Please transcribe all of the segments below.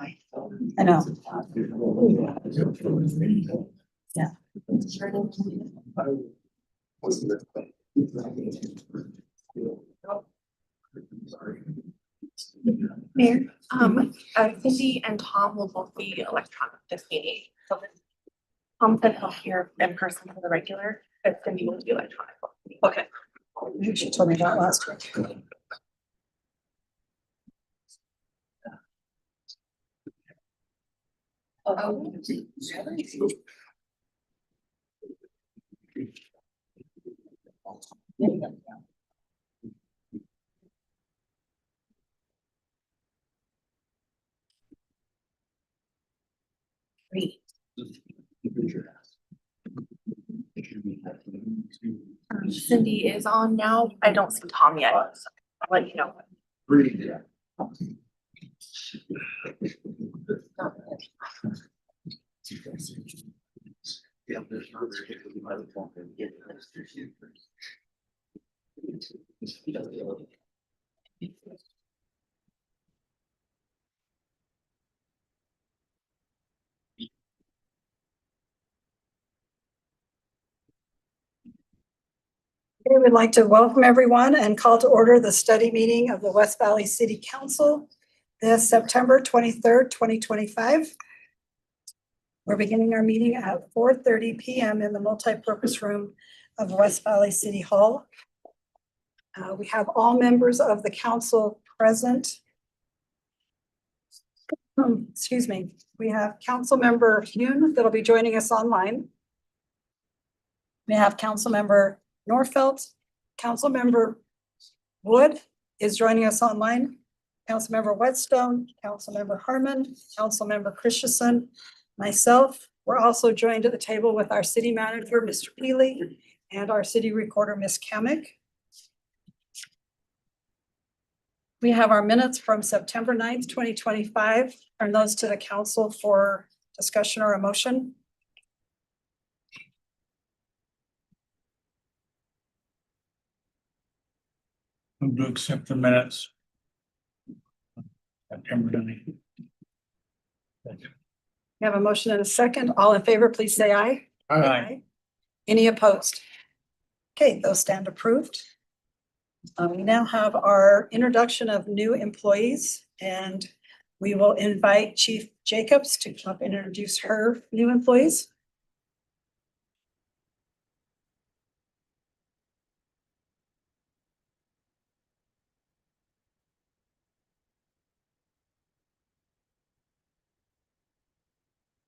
I know. Yeah. Mayor, Cindy and Tom will both be electronic this meeting. So Tom said he'll hear in person for the regular, but Cindy will be electronic. Okay. She told me that last week. Oh. Great. Cindy is on now. I don't see Tom yet. So I'll let you know. We would like to welcome everyone and call to order the study meeting of the West Valley City Council this September 23rd, 2025. We're beginning our meeting at 4:30 p.m. in the multipurpose room of West Valley City Hall. We have all members of the council present. Excuse me. We have Council Member Hune that'll be joining us online. We have Council Member Norfelt. Council Member Wood is joining us online. Council Member Whetstone, Council Member Harmon, Council Member Christensen, myself. We're also joined at the table with our city manager, Mr. Peely, and our city recorder, Ms. Kamick. We have our minutes from September 9th, 2025. Turn those to the council for discussion or a motion. Move to accept the minutes. September 9th. We have a motion and a second. All in favor, please say aye. Aye. Any opposed? Okay, those stand approved. We now have our introduction of new employees, and we will invite Chief Jacobs to come up and introduce her new employees.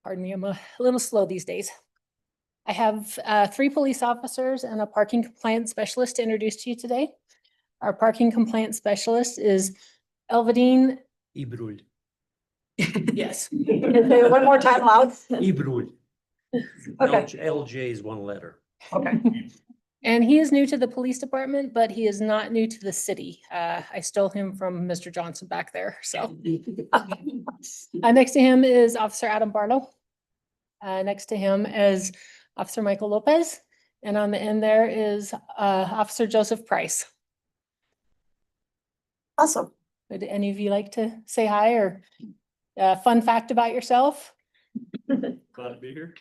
Pardon me, I'm a little slow these days. I have 3 police officers and a parking compliance specialist to introduce to you today. Our parking compliance specialist is Elvadine. Ibrul. Yes. Say it one more time loud. Ibrul. Okay, LJ is one letter. okay. And he is new to the police department, but he is not new to the city. I stole him from Mr. Johnson back there, so. Next to him is Officer Adam Barlow. Next to him is Officer Michael Lopez. And on the end there is Officer Joseph Price. Awesome. Would any of you like to say hi or fun fact about yourself? Glad to be here.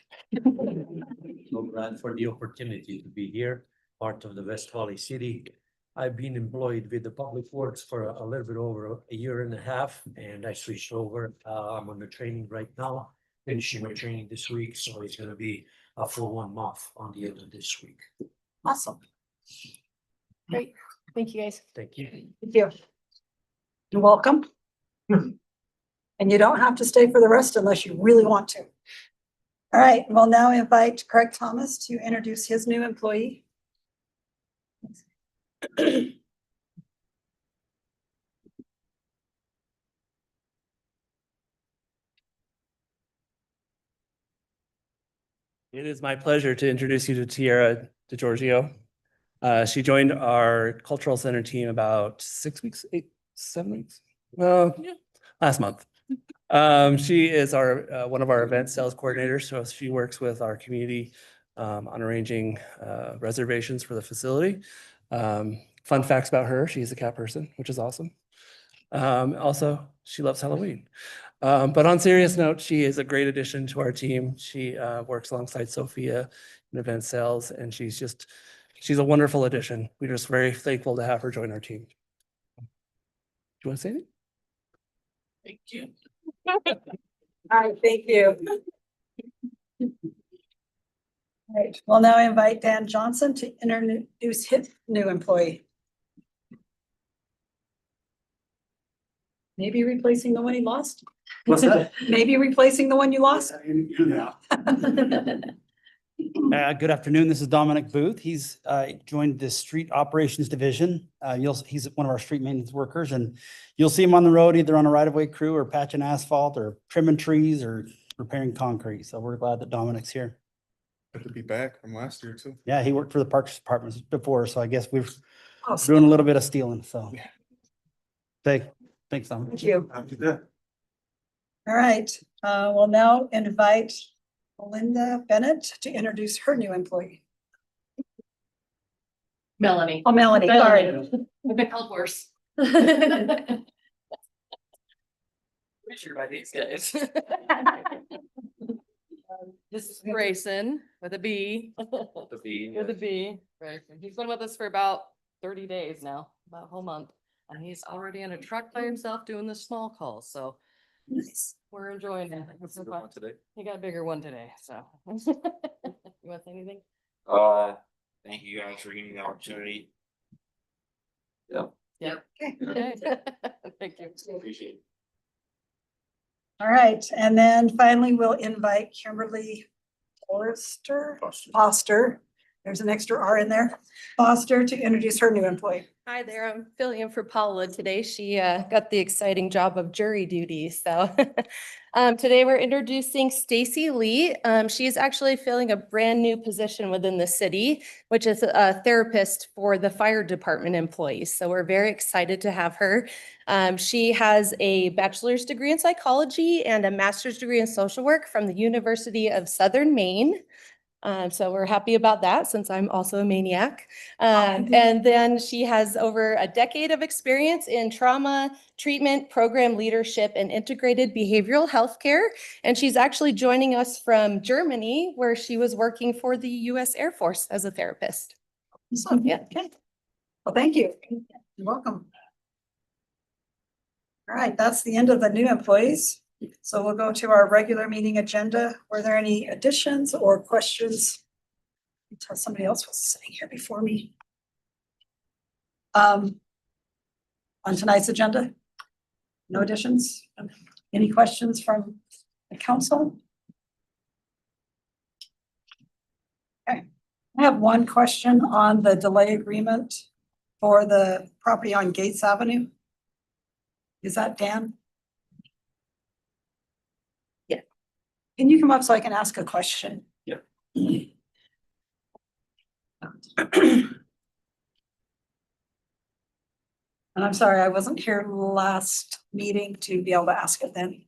So glad for the opportunity to be here, part of the West Valley City. I've been employed with the Public Works for a little bit over a year and a half, and I switched over. I'm on the training right now, finishing my training this week, so it's gonna be a full 1 month on the end of this week. Awesome. Great. Thank you, guys. Thank you. Thank you. You're welcome. And you don't have to stay for the rest unless you really want to. All right, we'll now invite Craig Thomas to introduce his new employee. It is my pleasure to introduce you to Tiara DeGiorgio. She joined our cultural center team about 6 weeks, 7 weeks. Well, yeah, last month. She is our one of our event sales coordinators. So she works with our community on arranging reservations for the facility. Fun facts about her: she's a cat person, which is awesome. Also, she loves Halloween. But on serious note, she is a great addition to our team. She works alongside Sophia in event sales, and she's a wonderful addition. We're just very thankful to have her join our team. Do you want to say anything? Thank you. All right, thank you. All right, we'll now invite Dan Johnson to introduce his new employee. Maybe replacing the one he lost? What's that? Maybe replacing the one you lost? Yeah. Good afternoon. This is Dominic Booth. He's joined the street operations division. He's one of our street maintenance workers, and you'll see him on the road either on a right-of-way crew or patching asphalt or trimming trees or repairing concrete. So we're glad that Dominic's here. Good to be back from last year too. Yeah, he worked for the Parks Department before, so I guess we're Oh, doing a little bit of stealing, so. Yeah. Thanks, Dominic. Thank you. After that, All right, we'll now invite Melinda Bennett to introduce her new employee. Melanie. Oh, Melanie, sorry. We've been called worse. Sure by these guys. This is Grayson with a B. the B. With a B. Grayson. He's been with us for about 30 days now, about a whole month. And he's already in a truck by himself doing the small calls, so Nice. we're enjoying it. This is fun. Today. He got a bigger one today, so. You want to say anything? Thank you guys for giving me the opportunity. Yep. Okay. Okay. Thank you. Appreciate it. All right, and then finally, we'll invite Kimberly Foster. There's an extra R in there. Foster to introduce her new employee. Hi there, I'm filling in for Paula today. She got the exciting job of jury duty, so. Today we're introducing Stacy Lee. She is actually filling a brand new position within the city, which is a therapist for the fire department employees. So we're very excited to have her. She has a bachelor's degree in psychology and a master's degree in social work from the University of Southern Maine. So we're happy about that since I'm also a maniac. And then she has over a decade of experience in trauma, treatment, program leadership, and integrated behavioral health care. And she's actually joining us from Germany, where she was working for the US Air Force as a therapist. So, yeah, okay. Well, thank you. You're welcome. All right, that's the end of the new employees. So we'll go to our regular meeting agenda. Were there any additions or questions? Somebody else was sitting here before me. On tonight's agenda? No additions? Any questions from the council? Okay, I have one question on the delay agreement for the property on Gates Avenue. Is that Dan? Yeah. Can you come up so I can ask a question? Yeah. And I'm sorry, I wasn't here last meeting to be able to ask it then.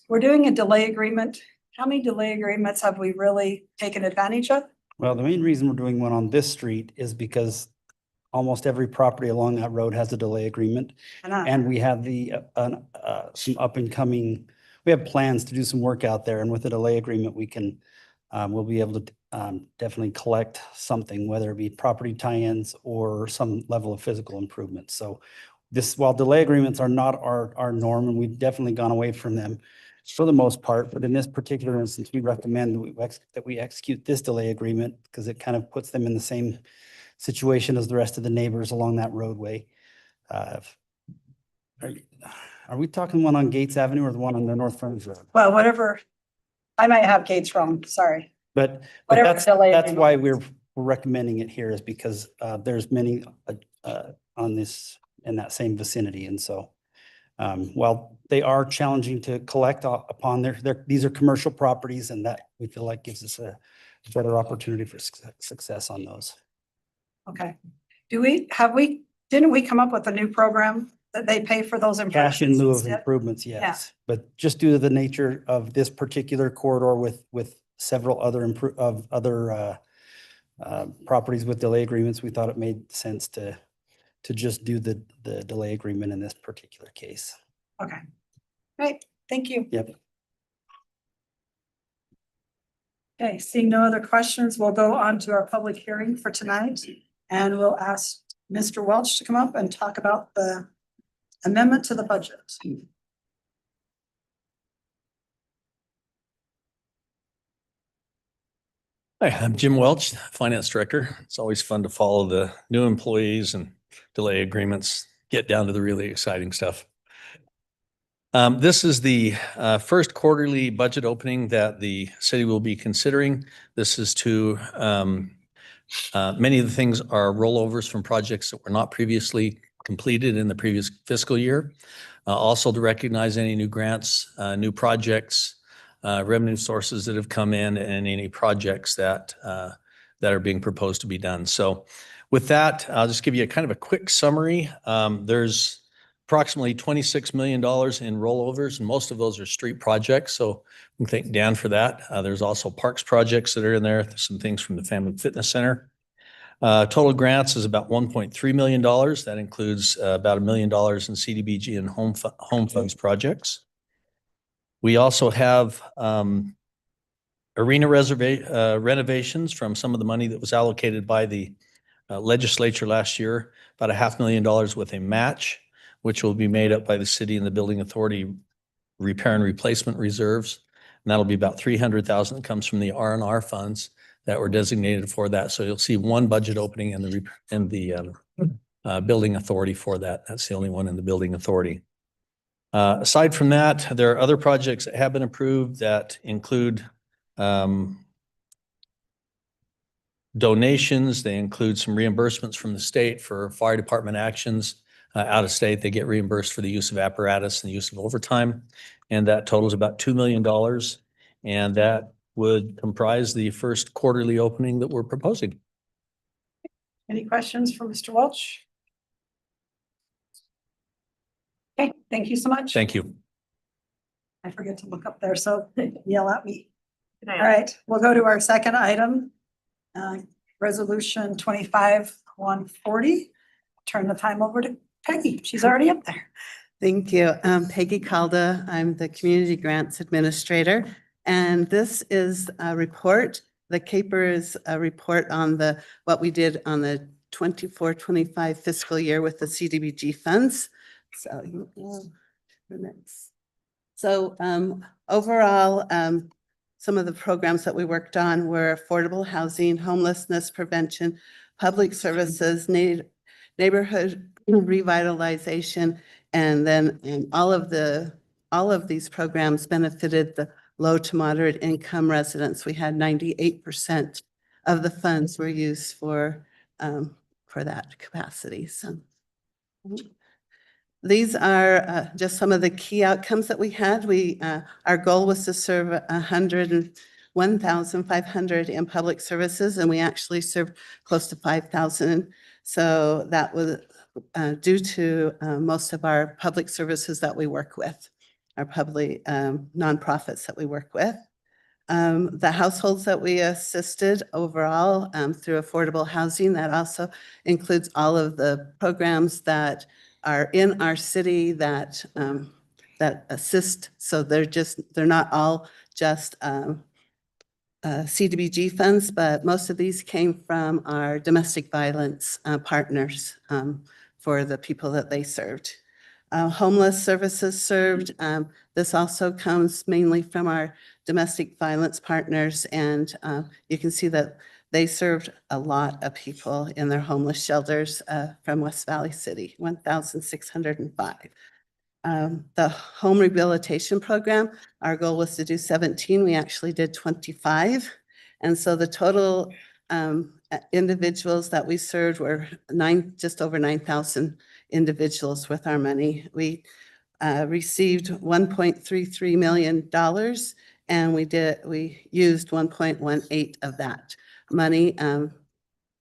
We're doing a delay agreement. How many delay agreements have we really taken advantage of? Well, the main reason we're doing one on this street is because almost every property along that road has a delay agreement. And we have some up and coming, we have plans to do some work out there, and with a delay agreement, we can, we'll be able to definitely collect something, whether it be property tie-ins or some level of physical improvement. So this, while delay agreements are not our norm, and we've definitely gone away from them for the most part, but in this particular instance, we recommend that we execute this delay agreement because it kind of puts them in the same situation as the rest of the neighbors along that roadway. Are we talking one on Gates Avenue or the one on the North Frontage Road? Well, whatever. I might have Gates wrong, sorry. But Whatever that's delay why agreement. we're recommending it here, is because there's many on this, in that same vicinity. And so while they are challenging to collect upon these are commercial properties, and that we feel like gives us a better opportunity for success on those. Okay. Didn't we come up with a new program that they pay for those improvements? Cash in lieu of instead? improvements, yes. But just due to the nature of this particular corridor with several other properties with delay agreements, we thought it made sense to just do the delay agreement in this particular case. Okay, Great, thank you. Yep. Okay, seeing no other questions, we'll go on to our public hearing for tonight. And we'll ask Mr. Welch to come up and talk about the amendment to the budget. Hi, I'm Jim Welch, Finance Director. It's always fun to follow the new employees and delay agreements, get down to the really exciting stuff. This is the first quarterly budget opening that the city will be considering. This is to, many of the things are rollovers from projects that were not previously completed in the previous fiscal year. Also to recognize any new grants, new projects, revenue sources that have come in, and any projects that are being proposed to be done. So with that, I'll just give you a kind of a quick summary. There's approximately $26 million in rollovers, and most of those are street projects. So we thank Dan for that. There's also parks projects that are in there, some things from the Family Fitness Center. Total grants is about $1.3 million. That includes about $1 million in CDBG and home funds projects. We also have arena renovations from some of the money that was allocated by the legislature last year, about $500,000 with a match, which will be made up by the city and the building authority repair and replacement reserves. And that'll be about $300,000 that comes from the R&R funds that were designated for that. So you'll see one budget opening in the building authority for that. That's the only one in the building authority. Aside from that, there are other projects that have been approved that include donations. They include some reimbursements from the state for fire department actions. Out of state, they get reimbursed for the use of apparatus and the use of overtime. And that totals about $2 million. And that would comprise the first quarterly opening that we're proposing. Any questions for Mr. Welch? Okay, thank you so much. Thank you. I forget to look up there, so yell at me. Good All night. right, we'll go to our second item. Resolution 25-140. Turn the time over to Peggy. She's already up there. Thank you. Peggy Calda. I'm the Community Grants Administrator. And this is a report. The CAPER is a report on what we did on the 24-25 fiscal year with the CDBG funds. So overall, some of the programs that we worked on were affordable housing, homelessness prevention, public services, neighborhood revitalization, and then all of these programs benefited the low to moderate income residents. We had 98% of the funds were used for that capacity. So these are just some of the key outcomes that we had. Our goal was to serve 101,500 in public services, and we actually served close to 5,000. So that was due to most of our public services that we work with, our public nonprofits that we work with. The households that we assisted overall through affordable housing, that also includes all of the programs that are in our city that assist. So they're not all just CDBG funds, but most of these came from our domestic violence partners for the people that they served. Homeless services served. This also comes mainly from our domestic violence partners, and you can see that they served a lot of people in their homeless shelters from West Valley City, 1,605. The home rehabilitation program, our goal was to do 17. We actually did 25. And so the total individuals that we served were just over 9,000 individuals with our money. We received $1.33 million, and we used 1.18 of that money.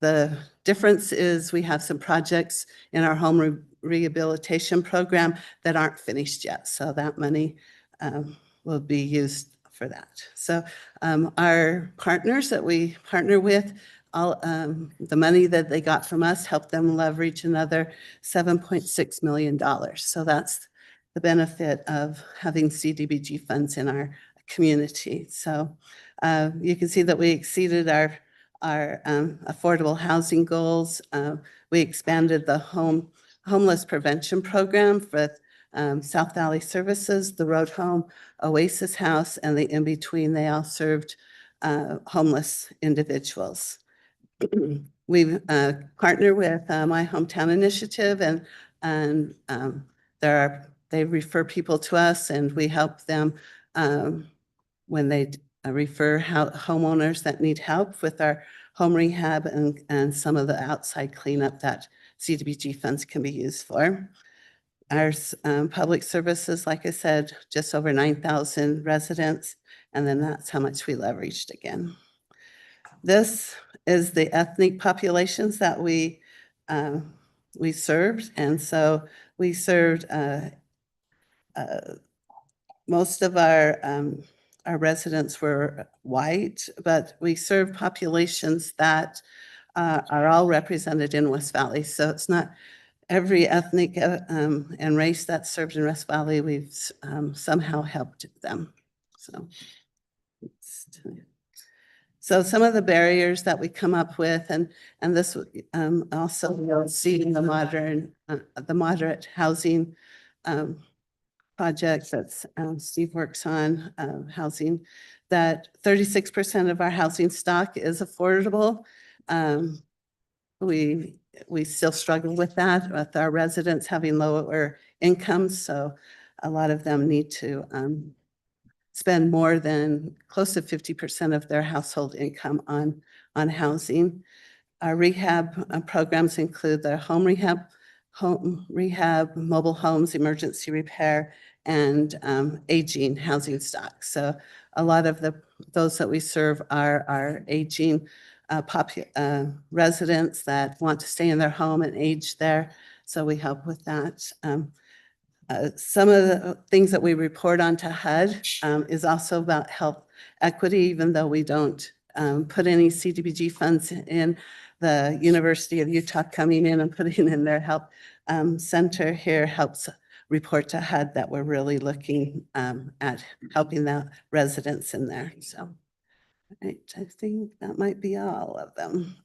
The difference is we have some projects in our home rehabilitation program that aren't finished yet. So that money will be used for that. So our partners that we partner with, all the money that they got from us helped them leverage another $7.6 million. So that's the benefit of having CDBG funds in our community. So you can see that we exceeded our affordable housing goals. We expanded the homeless prevention program with South Valley Services, the Road Home, Oasis House, and the in-between. They all served homeless individuals. We've partnered with My Hometown Initiative, and they refer people to us, and we help them when they refer homeowners that need help with our home rehab and some of the outside cleanup that CDBG funds can be used for. Our public services, like I said, just over 9,000 residents, and then that's how much we leveraged again. This is the ethnic populations that we served, and so we served most of our residents were white, but we serve populations that are all represented in West Valley. So it's not every ethnic and race that's served in West Valley, we've somehow helped them. So some of the barriers that we come up with, and this also you'll see in the moderate housing project that Steve works on, housing, that 36% of our housing stock is affordable. We still struggle with that, with our residents having lower incomes, so a lot of them need to spend more than close to 50% of their household income on housing. Our rehab programs include the home rehab, mobile homes, emergency repair, and aging housing stock. So a lot of those that we serve are aging residents that want to stay in their home and age there. So we help with that. Some of the things that we report on to HUD is also about health equity, even though we don't put any CDBG funds in. The University of Utah coming in and putting in their health center here helps report to HUD that we're really looking at helping the residents in there. So I think that might be all of them.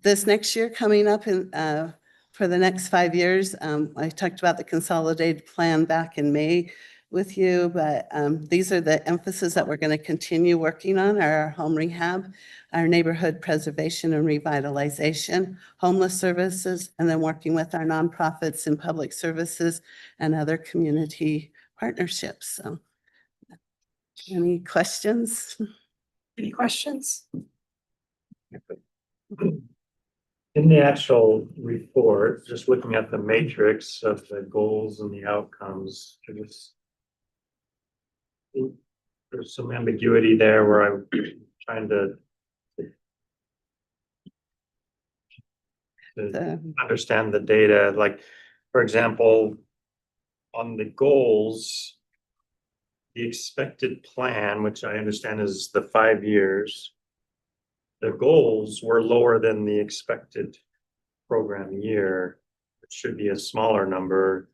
This next year coming up for the next 5 years, I talked about the consolidated plan back in May with you, but these are the emphasis that we're going to continue working on: our home rehab, our neighborhood preservation and revitalization, homeless services, and then working with our nonprofits and public services and other community partnerships. So, any questions? Any questions? In the actual report, just looking at the matrix of the goals and the outcomes, there's some ambiguity there where I'm trying to understand the data. Like, for example, on the goals, the expected plan, which I understand is the 5 years, the goals were lower than the expected program year. It should be a smaller number.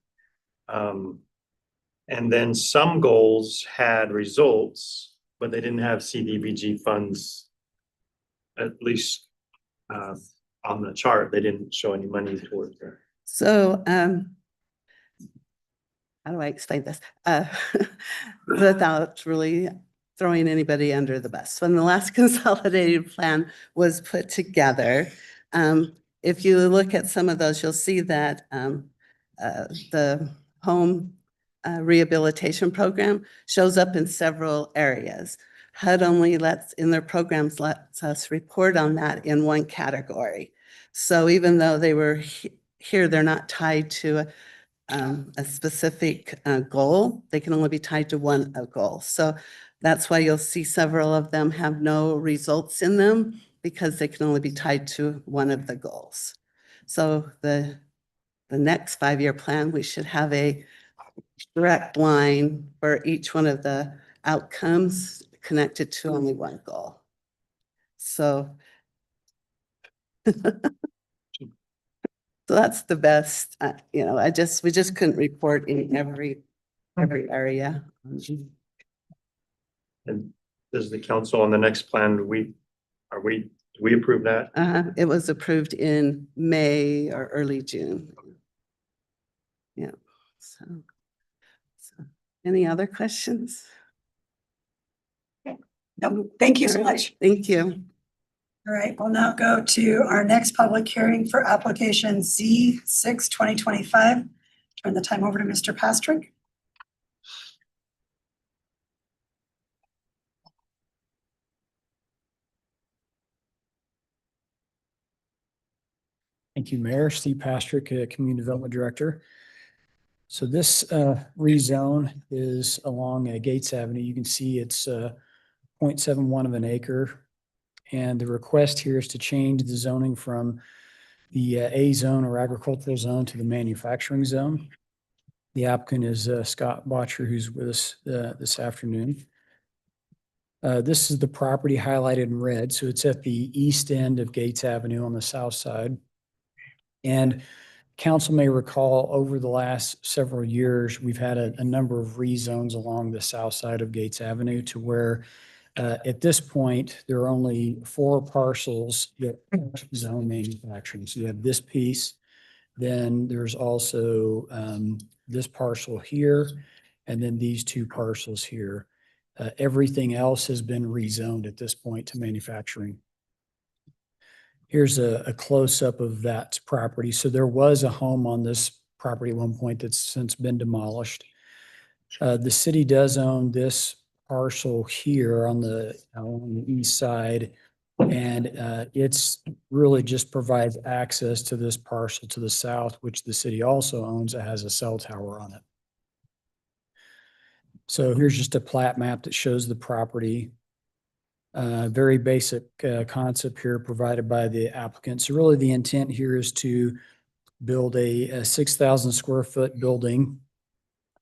And then some goals had results, but they didn't have CDBG funds, at least on the chart. They didn't show any money towards there. So how do I explain this without really throwing anybody under the bus? When the last consolidated plan was put together, if you look at some of those, you'll see that the home rehabilitation program shows up in several areas. HUD only lets us report on that in one category. So even though they were here, they're not tied to a specific goal. They can only be tied to one goal. So that's why you'll see several of them have no results in them, because they can only be tied to one of the goals. So the next 5-year plan, we should have a direct line for each one of the outcomes connected to only one goal. So So that's the best, you know, we just couldn't report in every area. And does the council on the next plan, do we approve that? It was approved in May or early June. Yeah, so any other questions? No, thank you so All right, much. Thank you. All right, we'll now go to our next public hearing for application Z6 2025. Turn the time over to Mr. Pastrick. Thank you, Mayor. Steve Pastrick, Community Development Director. So this rezone is along Gates Avenue. You can see it's 0.71 of an acre. And the request here is to change the zoning from the A zone or agricultural zone to the manufacturing zone. The applicant is Scott Botcher, who's with us this afternoon. This is the property highlighted in red. So it's at the east end of Gates Avenue on the south side. And council may recall over the last several years, we've had a number of rezones along the south side of Gates Avenue to where at this point, there are only 4 parcels that zone manufacturing. So you have this piece, then there's also this parcel here, and then these 2 parcels here. Everything else has been rezoned at this point to manufacturing. Here's a close-up of that property. So there was a home on this property at one point that's since been demolished. The city does own this parcel here on the east side, and it's really just provides access to this parcel to the south, which the city also owns. It has a cell tower on it. So here's just a plat map that shows the property. Very basic concept here provided by the applicant. So really the intent here is to build a 6,000 square foot building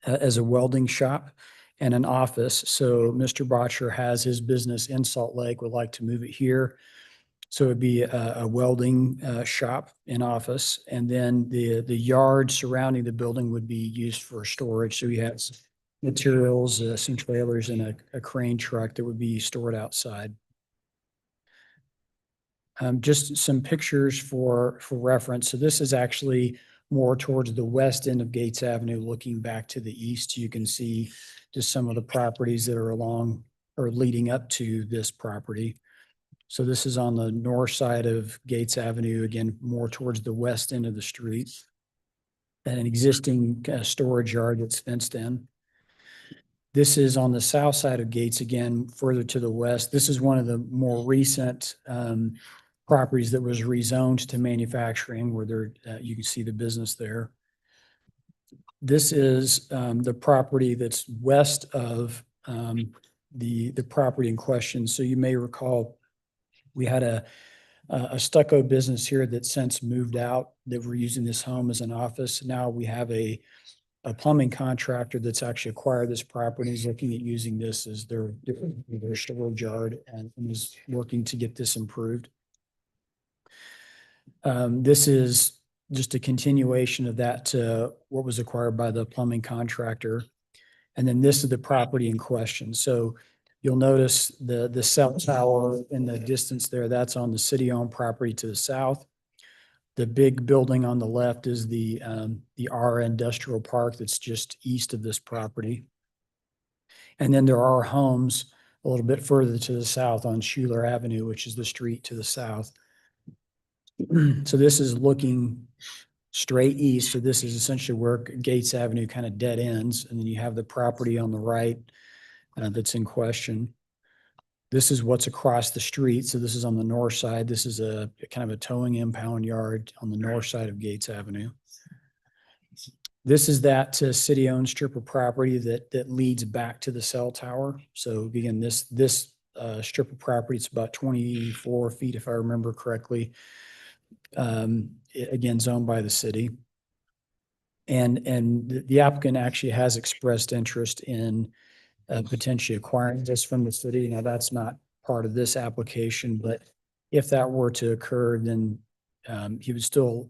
as a welding shop and an office. So Mr. Botcher has his business in Salt Lake, would like to move it here. So it'd be a welding shop and office. And then the yard surrounding the building would be used for storage. So he has materials, some trailers, and a crane truck that would be stored outside. Just some pictures for reference. So this is actually more towards the west end of Gates Avenue, looking back to the east. You can see just some of the properties that are along or leading up to this property. So this is on the north side of Gates Avenue, again, more towards the west end of the street. And an existing storage yard that's fenced in. This is on the south side of Gates, again, further to the west. This is one of the more recent properties that was rezoned to manufacturing, where there you can see the business there. This is the property that's west of the property in question. So you may recall we had a stucco business here that since moved out, that we're using this home as an office. Now we have a plumbing contractor that's actually acquired this property, is looking at using this as their storage yard and is working to get this improved. This is just a continuation of that, what was acquired by the plumbing contractor. And then this is the property in question. So you'll notice the cell tower in the distance there, that's on the city-owned property to the south. The big building on the left is the R Industrial Park that's just east of this property. And then there are homes a little bit further to the south on Schuler Avenue, which is the street to the south. So this is looking straight east. So this is essentially where Gates Avenue kind of dead ends. And then you have the property on the right that's in question. This is what's across the street. So this is on the north side. This is a kind of a towing impound yard on the north side of Gates Avenue. This is that city-owned strip of property that leads back to the cell tower. So again, this strip of property, it's about 24 feet, if I remember correctly. Again, zoned by the city. And the applicant actually has expressed interest in potentially acquiring this from the city. Now, that's not part of this application, but if that were to occur, then he would still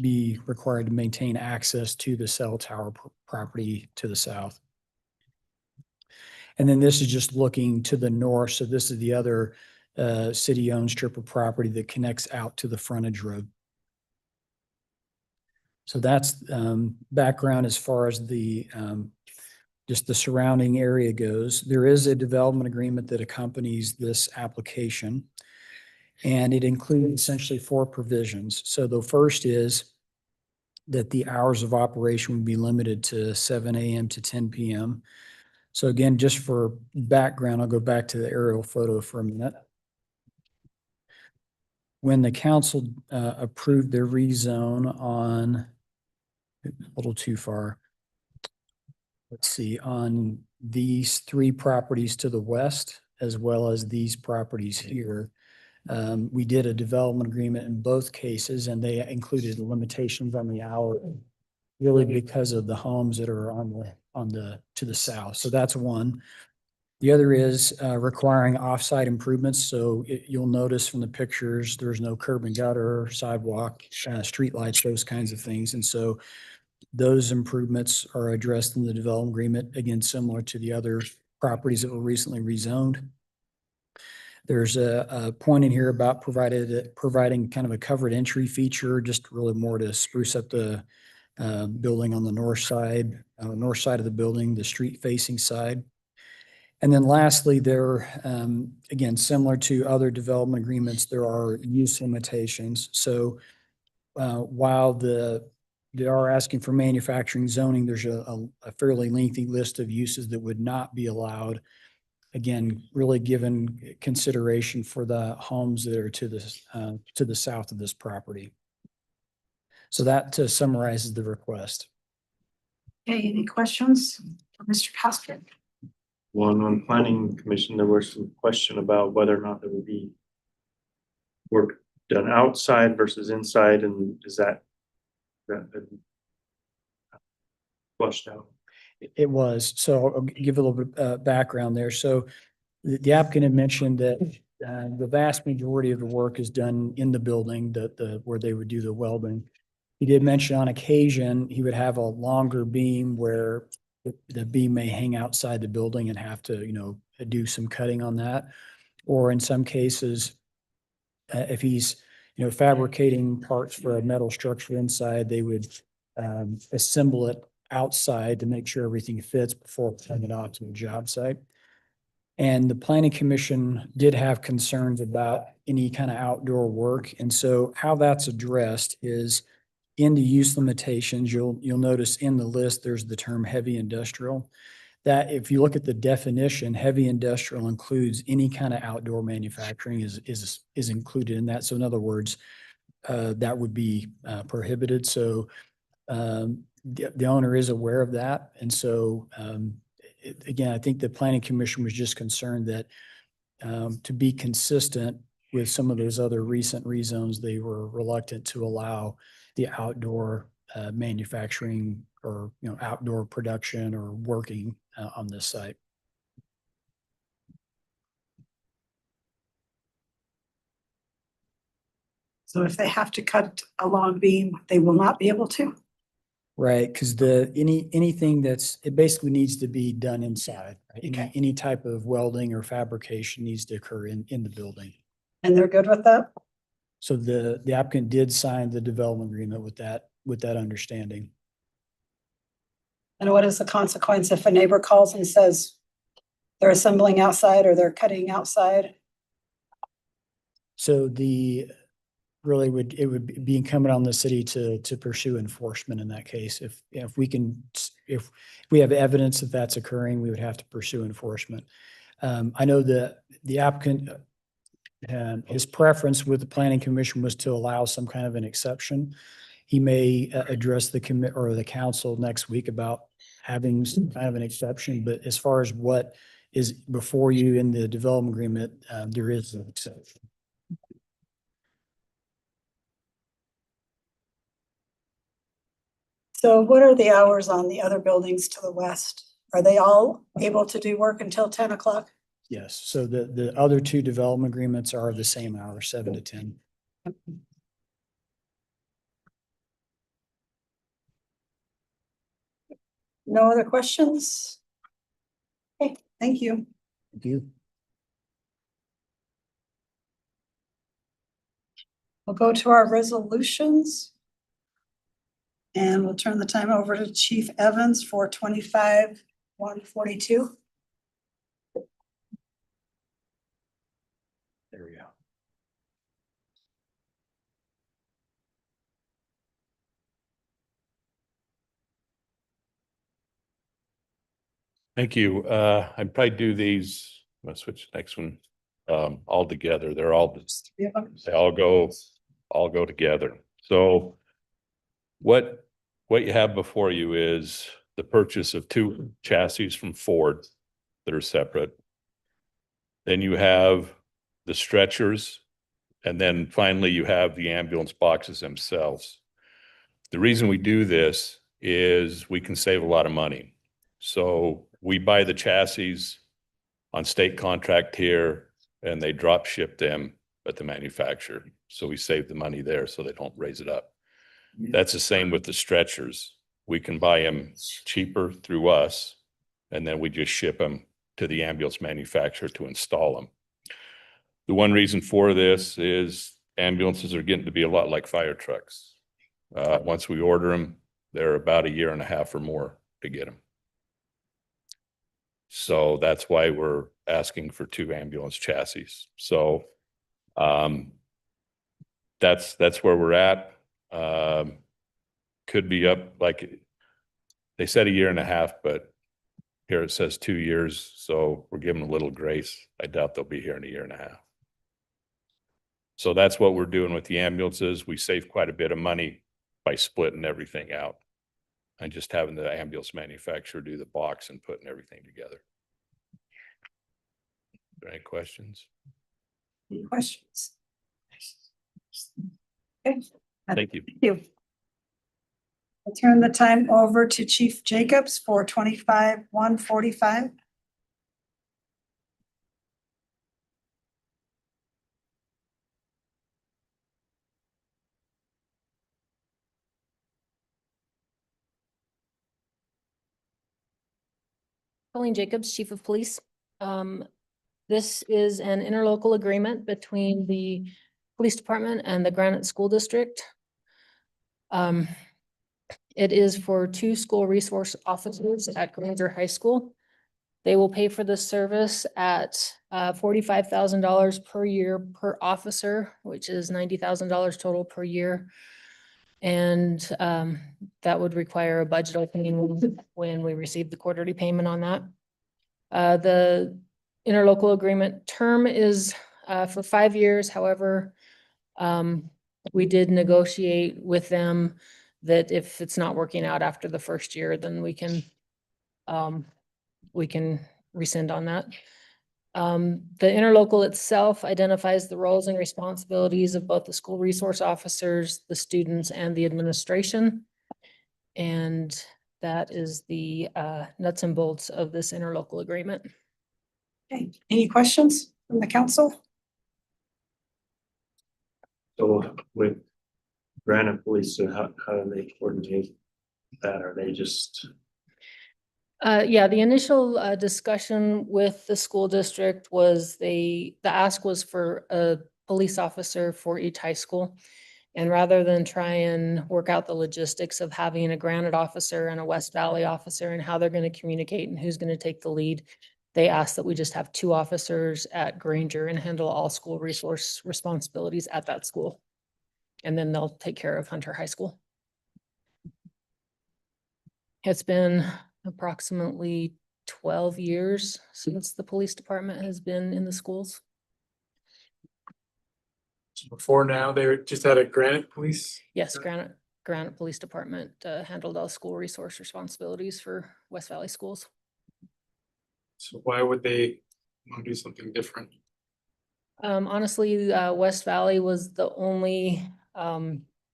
be required to maintain access to the cell tower property to the south. And then this is just looking to the north. So this is the other city-owned strip of property that connects out to the frontage road. So that's background as far as the just the surrounding area goes. There is a development agreement that accompanies this application, and it includes essentially 4 provisions. So the first is that the hours of operation would be limited to 7 a.m. to 10 p.m. So again, just for background, I'll go back to the aerial photo for a minute. When the council approved their rezone on, a little too far, let's see, on these 3 properties to the west, as well as these properties here, we did a development agreement in both cases, and they included limitations on the hour, really because of the homes that are to the south. So that's one. The other is requiring offsite improvements. So you'll notice from the pictures, there's no curb and gutter, sidewalk, streetlights, those kinds of things. And so those improvements are addressed in the development agreement, again, similar to the other properties that were recently rezoned. There's a point in here about providing kind of a covered entry feature, just really more to spruce up the building on the north side of the building, the street facing side. And then lastly, there, again, similar to other development agreements, there are use limitations. So while they are asking for manufacturing zoning, there's a fairly lengthy list of uses that would not be allowed. Again, really given consideration for the homes that are to the south of this property. So that summarizes the request. Okay, any questions for Mr. Pastrick? One, on planning commission, there was some question about whether or not there would be work done outside versus inside, and is that been flushed out? It was. So I'll give a little bit background there. So the applicant had mentioned that the vast majority of the work is done in the building, where they would do the welding. He did mention on occasion he would have a longer beam where the beam may hang outside the building and have to, do some cutting on that. Or in some cases, if he's, fabricating parts for a metal structure inside, they would assemble it outside to make sure everything fits before putting it off to the job site. And the planning commission did have concerns about any kind of outdoor work. And so how that's addressed is in the use limitations. You'll notice in the list, there's the term heavy industrial. That if you look at the definition, heavy industrial includes any kind of outdoor manufacturing is included in that. So in other words, that would be prohibited. So the owner is aware of that. And so again, I think the planning commission was just concerned that to be consistent with some of those other recent rezones, they were reluctant to allow the outdoor manufacturing or outdoor production or working on this site. So if they have to cut a long beam, they will not be able to? Right, because anything it basically needs to be done inside. Right? Okay. Any type of welding or fabrication needs to occur in the building. And they're good with that? So the applicant did sign the development agreement with that understanding. And what is the consequence if a neighbor calls and says they're assembling outside or they're cutting outside? So it would be incumbent on the city to pursue enforcement in that case. If we have evidence that that's occurring, we would have to pursue enforcement. I know that the applicant, his preference with the planning commission was to allow some kind of an exception. He may address the council next week about having some kind of an exception, but as far as what is before you in the development agreement, there is an exception. So what are the hours on the other buildings to the west? Are they all able to do work until 10 o'clock? Yes, so the other 2 development agreements are the same hour, 7 to 10. No other questions? Okay, thank you. Thank you. We'll go to our resolutions. And we'll turn the time over to Chief Evans for 25-142. There we go. Thank you. I'd probably do these, I'm gonna switch to the next one, all together. They're all, they all go together. So what you have before you is the purchase of 2 chassis from Ford that are separate. Then you have the stretchers, and then finally you have the ambulance boxes themselves. The reason we do this is we can save a lot of money. So we buy the chassis on state contract here, and they drop ship them at the manufacturer. So we save the money there so they don't raise it up. That's the same with the stretchers. We can buy them cheaper through us, and then we just ship them to the ambulance manufacturer to install them. The one reason for this is ambulances are getting to be a lot like fire trucks. Once we order them, they're about 1.5 years or more to get them. So that's why we're asking for 2 ambulance chassis. So that's where we're at. Could be up, like they said 1.5 years, but here it says 2 years. So we're giving a little grace. I doubt they'll be here in 1.5 years. So that's what we're doing with the ambulances. We save quite a bit of money by splitting everything out and just having the ambulance manufacturer do the box and putting everything together. Are there any questions? Any questions? Okay. Thank you. Thank you. I'll turn the time over to Chief Jacobs for 25-145. Colleen Jacobs, Chief of Police. This is an interlocal agreement between the Police Department and the Granite School District. It is for 2 school resource officers at Granger High School. They will pay for this service at $45,000 per year per officer, which is $90,000 total per year. And that would require a budget opening when we receive the quarterly payment on that. The interlocal agreement term is for 5 years. However, we did negotiate with them that if it's not working out after the first year, then we can rescind on that. The interlocal itself identifies the roles and responsibilities of both the school resource officers, the students, and the administration. And that is the nuts and bolts of this interlocal agreement. Okay, any questions from the council? So with Granite Police, so how do they coordinate that? Are they just? Yeah, the initial discussion with the school district was the ask was for a police officer for each high school. And rather than try and work out the logistics of having a Granite officer and a West Valley officer and how they're going to communicate and who's going to take the lead, they asked that we just have 2 officers at Granger and handle all school resource responsibilities at that school. And then they'll take care of Hunter High School. It's been approximately 12 years since the police department has been in the schools. Before now, they were just had a Granite Police. Yes, Granite Police Department handled all school resource responsibilities for West Valley schools. So why would they want to do something different? Honestly, West Valley was the only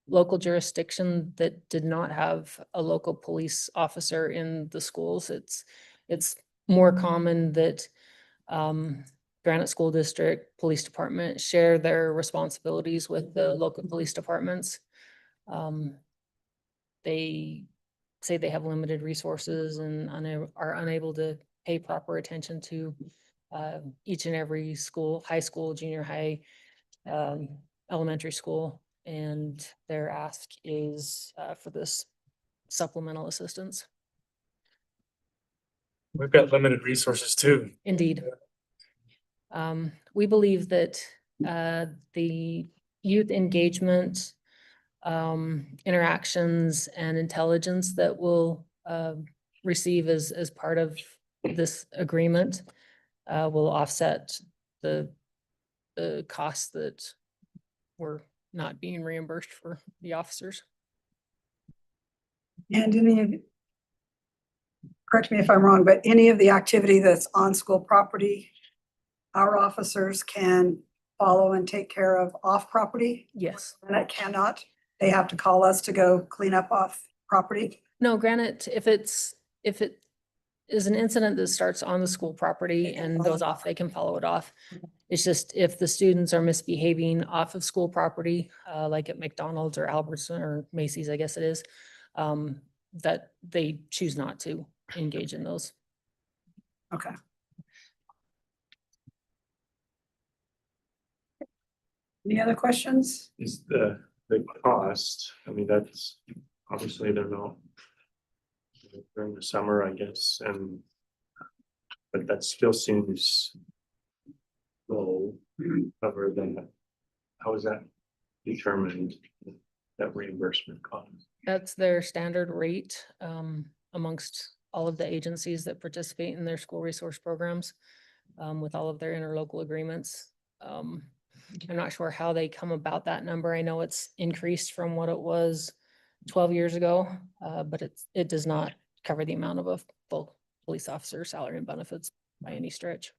local jurisdiction that did not have a local police officer in the schools. It's more common that Granite School District, Police Department share their responsibilities with the local police departments. They say they have limited resources and are unable to pay proper attention to each and every school, high school, junior high, elementary school. And their ask is for this supplemental assistance. We've got limited resources too. Indeed. We believe that the youth engagement, interactions and intelligence that we'll receive as part of this agreement will offset the costs that we're not being reimbursed for the officers. And correct me if I'm wrong, but any of the activity that's on school property, our officers can follow and take care of off property? Yes. And it cannot, they have to call us to go clean up off property? No, granted, if it is an incident that starts on the school property and goes off, they can follow it off. It's just if the students are misbehaving off of school property, like at McDonald's or Albertson or Macy's, I guess it is, that they choose not to engage in those. Okay. Any other questions? Is the cost, I mean, that's obviously they're not during the summer, I guess, and but that still seems low, cover that. How is that determined, that reimbursement cost? That's their standard rate amongst all of the agencies that participate in their school resource programs with all of their interlocal agreements. I'm not sure how they come about that number. I know it's increased from what it was 12 years ago, but it does not cover the amount of a full police officer salary and benefits by any stretch.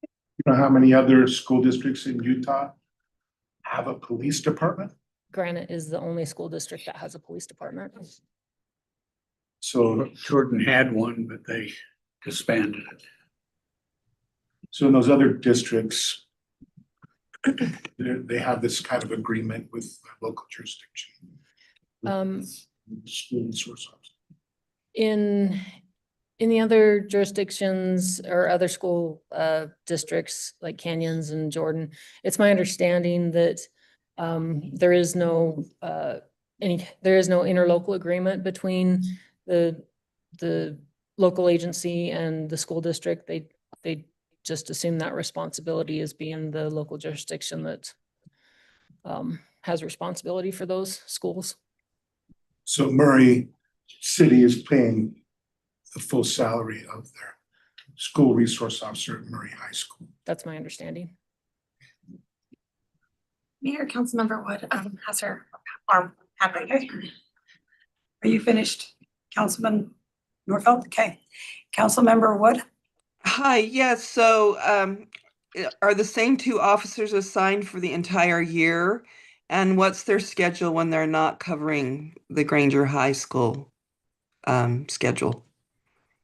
You know how many other school districts in Utah have a police department? Granite is the only school district that has a police department. So Jordan had one, but they disbanded it. So in those other districts, they have this kind of agreement with the local jurisdiction. School resource officer. In the other jurisdictions or other school districts like Canyons and Jordan, it's my understanding that there is no interlocal agreement between the local agency and the school district. They just assume that responsibility as being the local jurisdiction that has responsibility for those schools. So Murray City is paying the full salary of their school resource officer at Murray High School. That's my understanding. Mayor, Councilmember Wood has her arm hand raised. Are you finished, Councilman Norfelt? Okay. Councilmember Wood? Hi, yes, so are the same two officers assigned for the entire year? And what's their schedule when they're not covering the Granger High School schedule?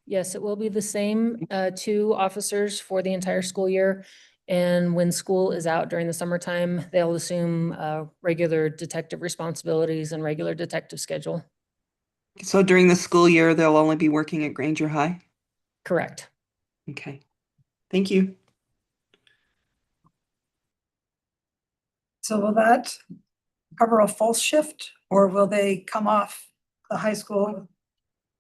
Yes, it will be the same 2 officers for the entire school year. And when school is out during the summertime, they'll assume regular detective responsibilities and regular detective schedule. So during the school year, they'll only be working at Granger High? Correct. Okay, thank you. So will that cover a full shift, or will they come off the high school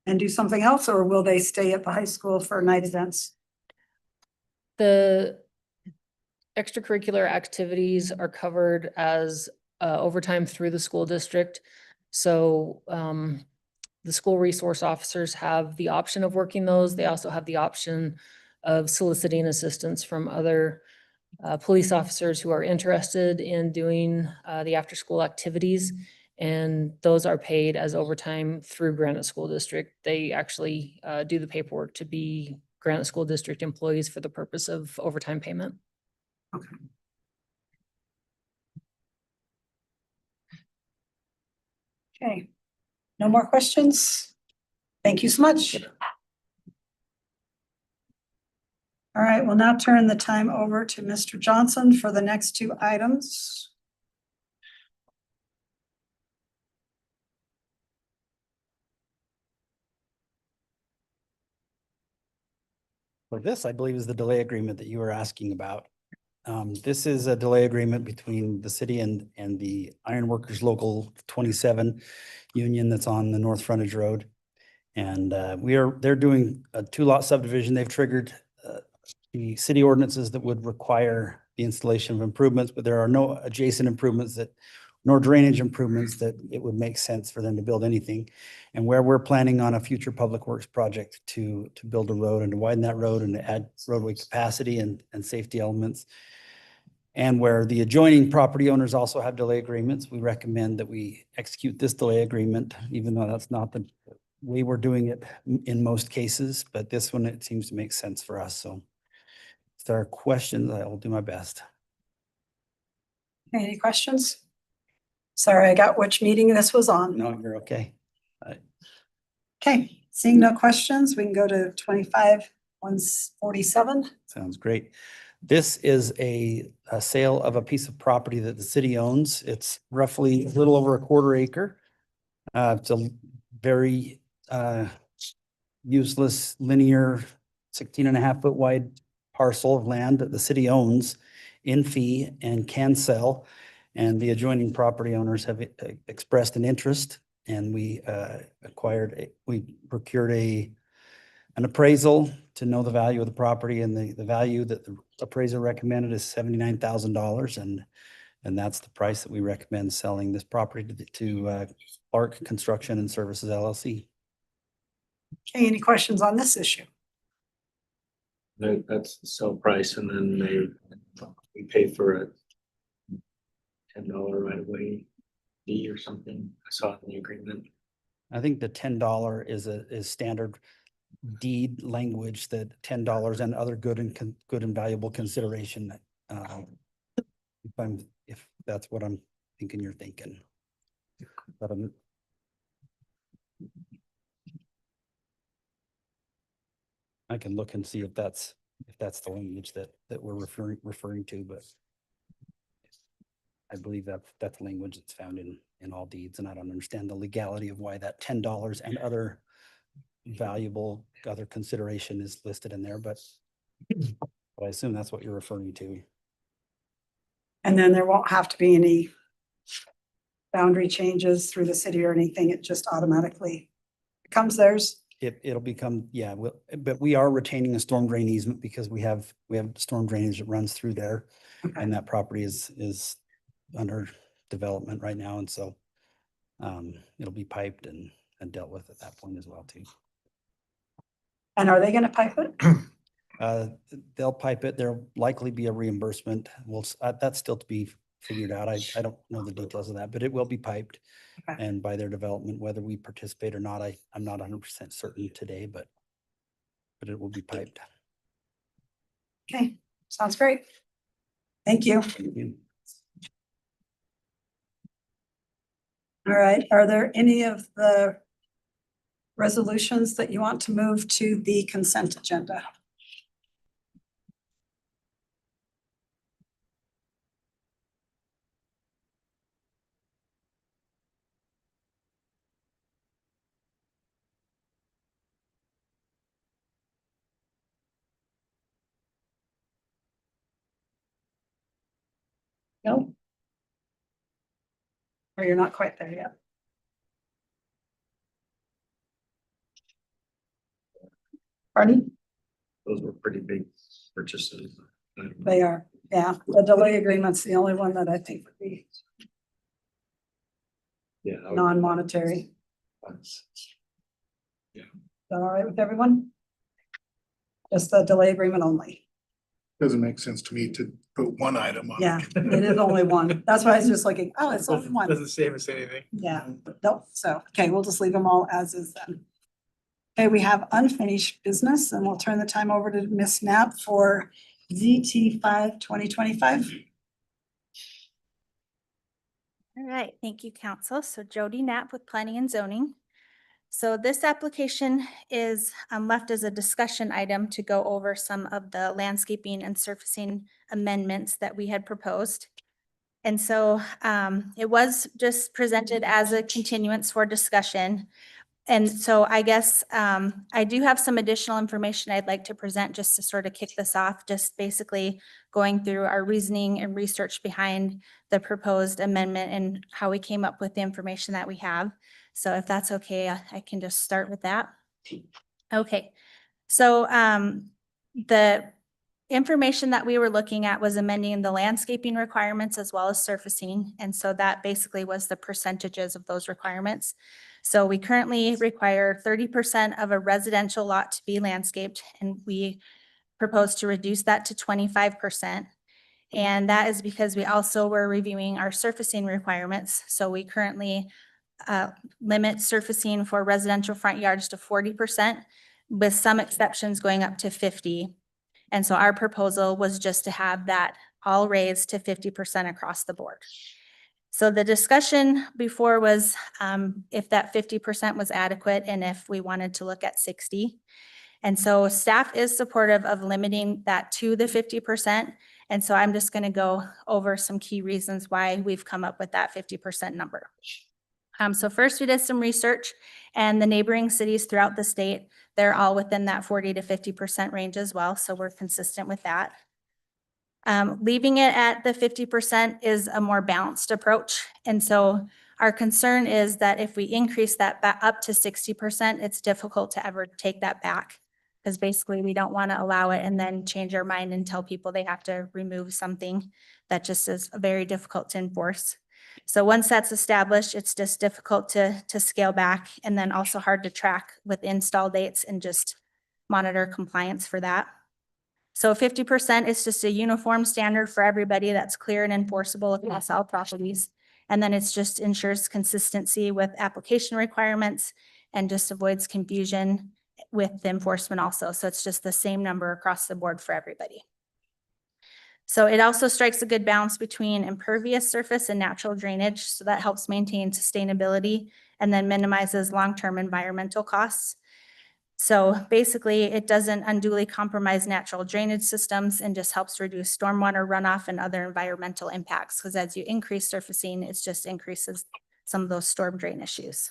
and do something else, or will they stay at the high school for night events? The extracurricular activities are covered as overtime through the school district. So the school resource officers have the option of working those. They also have the option of soliciting assistance from other police officers who are interested in doing the after-school activities. And those are paid as overtime through Granite School District. They actually do the paperwork to be Granite School District employees for the purpose of overtime payment. Okay. Okay. No more questions? Thank you so much. All right, we'll now turn the time over to Mr. Johnson for the next two items. For this, I believe, is the delay agreement that you were asking about. This is a delay agreement between the city and the Iron Workers Local 27 union that's on the North Frontage Road. And they're doing a 2-lot subdivision. They've triggered the city ordinances that would require the installation of improvements, but there are no adjacent improvements nor drainage improvements that it would make sense for them to build anything. And where we're planning on a future public works project to build a road and to widen that road and to add roadway capacity and safety elements. And where the adjoining property owners also have delay agreements, we recommend that we execute this delay agreement, even though that's not the way we're doing it in most cases, but this one, it seems to make sense for us. So if there are questions, I will do my best. Any questions? Sorry, I got which meeting this was on. No, you're okay. Okay, seeing no questions, we can go to 25-147. Sounds great. This is a sale of a piece of property that the city owns. It's roughly a little over a 1/4 acre. It's a very useless linear 16.5-foot wide parcel of land that the city owns in fee and can sell. And the adjoining property owners have expressed an interest, and we procured an appraisal to know the value of the property, and the value that the appraiser recommended is $79,000. And that's the price that we recommend selling this property to Clark Construction and Services LLC. Okay, any questions on this issue? That's the sell price, and then we pay for a $10 right away fee or something. I saw it in the agreement. I think the $10 is standard deed language, that $10 and other good and valuable consideration. If that's what I'm thinking you're thinking. But I can look and see if that's the language that we're referring to, but I believe that's language that's found in all deeds, and I don't understand the legality of why that $10 and other valuable other consideration is listed in there, but I assume that's what you're referring to. And then there won't have to be any boundary changes through the city or anything. It just automatically becomes theirs. It'll become, yeah, but we are retaining a storm drain easement because we have storm drainage that runs through there. Okay. And that property is under development right now. And so it'll be piped and dealt with at that point as well too. And are they going to pipe it? They'll pipe it. There'll likely be a reimbursement. That's still to be figured out. I don't know the details of that, but it will be piped. Okay. And by their development, whether we participate or not, I'm not 100% certain today, but it will be piped. Okay, sounds great. Thank you. Thank you. All right, are there any of the resolutions that you want to move to the consent agenda? No? Or you're not quite there yet? Pardon? Those were pretty big purchases. They are, yeah. The delay agreement's the only one that I think would be Yeah. non-monetary. Yeah. Is that all right with everyone? Just the delay agreement only. Doesn't make sense to me to put one item on. Yeah, it is only one. That's why I was just looking, oh, it's only one. Doesn't save us anything. Yeah, nope. So, okay, we'll just leave them all as is then. Okay, we have unfinished business, and we'll turn the time over to Ms. Knapp for ZT 5/2025. All right, thank you, council. So Jody Knapp with Planning and Zoning. So this application is left as a discussion item to go over some of the landscaping and surfacing amendments that we had proposed. And so it was just presented as a continuance for discussion. And so I guess I do have some additional information I'd like to present just to sort of kick this off, just basically going through our reasoning and research behind the proposed amendment and how we came up with the information that we have. So if that's okay, I can just start with that. Okay, so the information that we were looking at was amending the landscaping requirements as well as surfacing. And so that basically was the percentages of those requirements. So we currently require 30% of a residential lot to be landscaped, and we propose to reduce that to 25%. And that is because we also were reviewing our surfacing requirements. So we currently limit surfacing for residential front yards to 40%, with some exceptions going up to 50%. And so our proposal was just to have that all raised to 50% across the board. So the discussion before was if that 50% was adequate and if we wanted to look at 60%. And so staff is supportive of limiting that to the 50%. And so I'm just going to go over some key reasons why we've come up with that 50% number. So first we did some research, and the neighboring cities throughout the state, they're all within that 40 to 50% range as well. So we're consistent with that. Leaving it at the 50% is a more balanced approach. And so our concern is that if we increase that up to 60%, it's difficult to ever take that back, because basically we don't want to allow it and then change our mind and tell people they have to remove something that just is very difficult to enforce. So once that's established, it's just difficult to scale back, and then also hard to track with install dates and just monitor compliance for that. So 50% is just a uniform standard for everybody that's clear and enforceable across all properties. And then it's just ensures consistency with application requirements and just avoids confusion with the enforcement also. So it's just the same number across the board for everybody. So it also strikes a good balance between impervious surface and natural drainage. So that helps maintain sustainability and then minimizes long-term environmental costs. So basically it doesn't unduly compromise natural drainage systems and just helps reduce stormwater runoff and other environmental impacts. Because as you increase surfacing, it just increases some of those storm drain issues.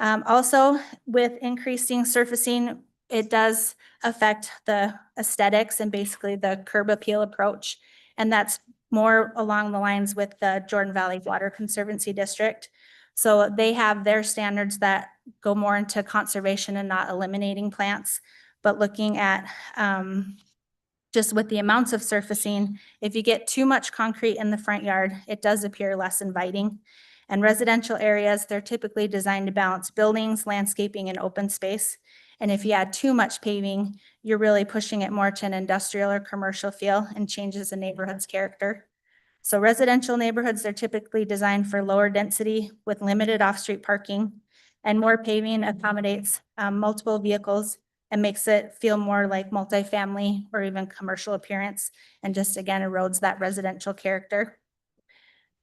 Also with increasing surfacing, it does affect the aesthetics and basically the curb appeal approach. And that's more along the lines with the Jordan Valley Water Conservancy District. So they have their standards that go more into conservation and not eliminating plants, but looking at just with the amounts of surfacing, if you get too much concrete in the front yard, it does appear less inviting. And residential areas, they're typically designed to balance buildings, landscaping, and open space. And if you add too much paving, you're really pushing it more to an industrial or commercial feel and changes the neighborhood's character. So residential neighborhoods, they're typically designed for lower density with limited off-street parking, and more paving accommodates multiple vehicles and makes it feel more like multifamily or even commercial appearance, and just again erodes that residential character.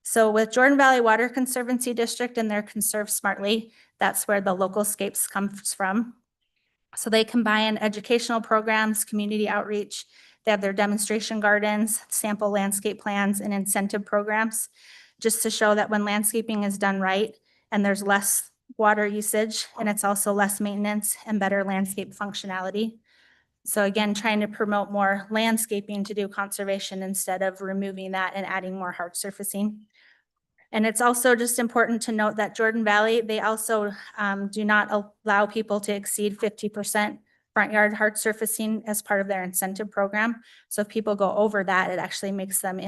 So with Jordan Valley Water Conservancy District and their Conserve Smartly, that's where the local scapes comes from. So they combine educational programs, community outreach. They have their demonstration gardens, sample landscape plans, and incentive programs, just to show that when landscaping is done right and there's less water usage, and it's also less maintenance and better landscape functionality. So again, trying to promote more landscaping to do conservation instead of removing that and adding more hard surfacing. And it's also just important to note that Jordan Valley, they also do not allow people to exceed 50% front yard hard surfacing as part of their incentive program. So if people go over that, it actually makes them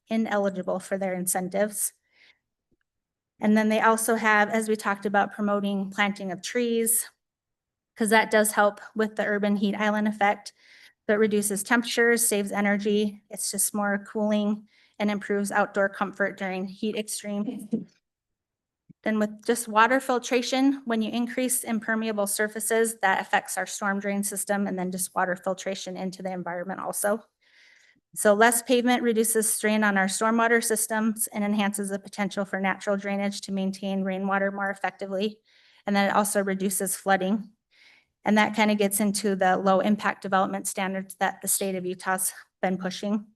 ineligible for their incentives. And then they also have, as we talked about, promoting planting of trees, because that does help with the urban heat island effect. That reduces temperatures, saves energy. It's just more cooling and improves outdoor comfort during heat extreme. Then with just water filtration, when you increase impermeable surfaces, that affects our storm drain system, and then just water filtration into the environment also. So less pavement reduces strain on our stormwater systems and enhances the potential for natural drainage to maintain rainwater more effectively. And then it also reduces flooding. And that kind of gets into the low impact development standards that the state of Utah's been pushing.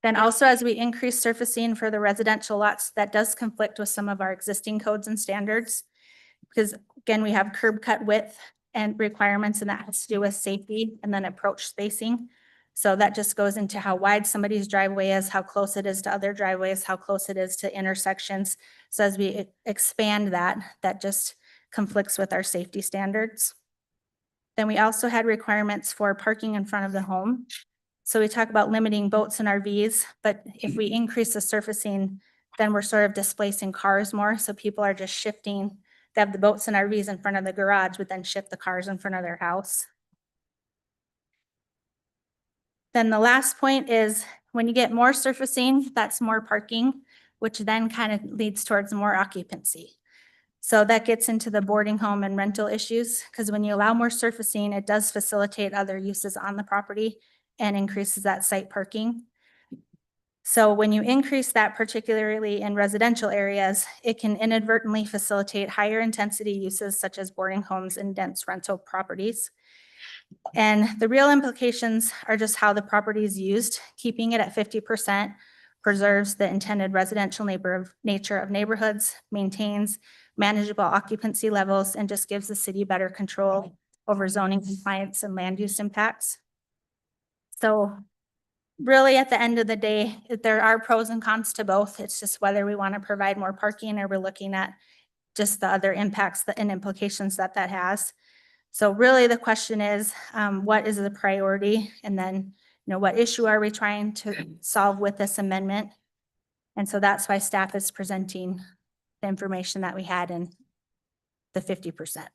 Then also, as we increase surfacing for the residential lots, that does conflict with some of our existing codes and standards. Because again, we have curb cut width and requirements, and that has to do with safety and then approach spacing. So that just goes into how wide somebody's driveway is, how close it is to other driveways, how close it is to intersections. So as we expand that, that just conflicts with our safety standards. Then we also had requirements for parking in front of the home. So we talk about limiting boats and RVs, but if we increase the surfacing, then we're sort of displacing cars more. So people are just shifting. They have the boats and RVs in front of the garage, but then shift the cars in front of their house. Then the last point is when you get more surfacing, that's more parking, which then kind of leads towards more occupancy. So that gets into the boarding home and rental issues, because when you allow more surfacing, it does facilitate other uses on the property and increases that site parking. So when you increase that, particularly in residential areas, it can inadvertently facilitate higher intensity uses such as boarding homes and dense rental properties. And the real implications are just how the property is used. Keeping it at 50% preserves the intended residential nature of neighborhoods, maintains manageable occupancy levels, and just gives the city better control over zoning compliance and land use impacts. So really, at the end of the day, there are pros and cons to both. It's just whether we want to provide more parking or we're looking at just the other impacts and implications that that has. So really the question is, what is the priority? And then, what issue are we trying to solve with this amendment? And so that's why staff is presenting the information that we had in the 50%.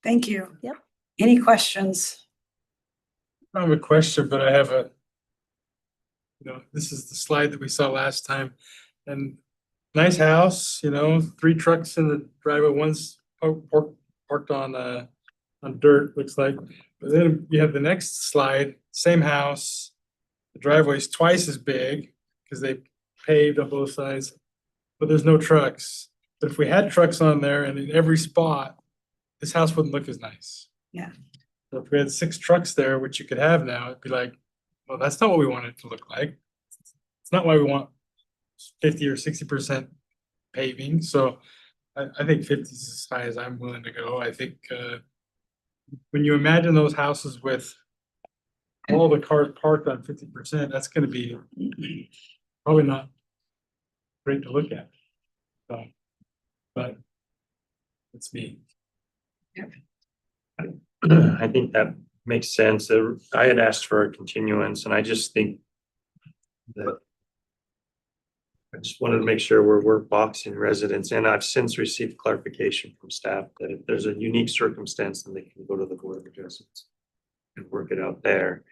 Thank you. Yep. Any questions? I don't have a question, but I have this is the slide that we saw last time. And nice house, 3 trucks in the driveway, one's parked on dirt, looks like. But then you have the next slide, same house. The driveway's twice as big because they paved on both sides, but there's no trucks. But if we had trucks on there and in every spot, this house wouldn't look as nice. Yeah. So if we had 6 trucks there, which you could have now, it'd be like, well, that's not what we want it to look like. It's not why we want 50 or 60% paving. So I think 50 is as high as I'm willing to go. I think when you imagine those houses with all the cars parked on 50%, that's going to be probably not great to look at. So, but it's me. I think that makes sense. I had asked for a continuance, and I just think that I just wanted to make sure we're boxing residents, and I've since received clarification from staff that if there's a unique circumstance, then they can go to the Board of Adjustments and work it out there,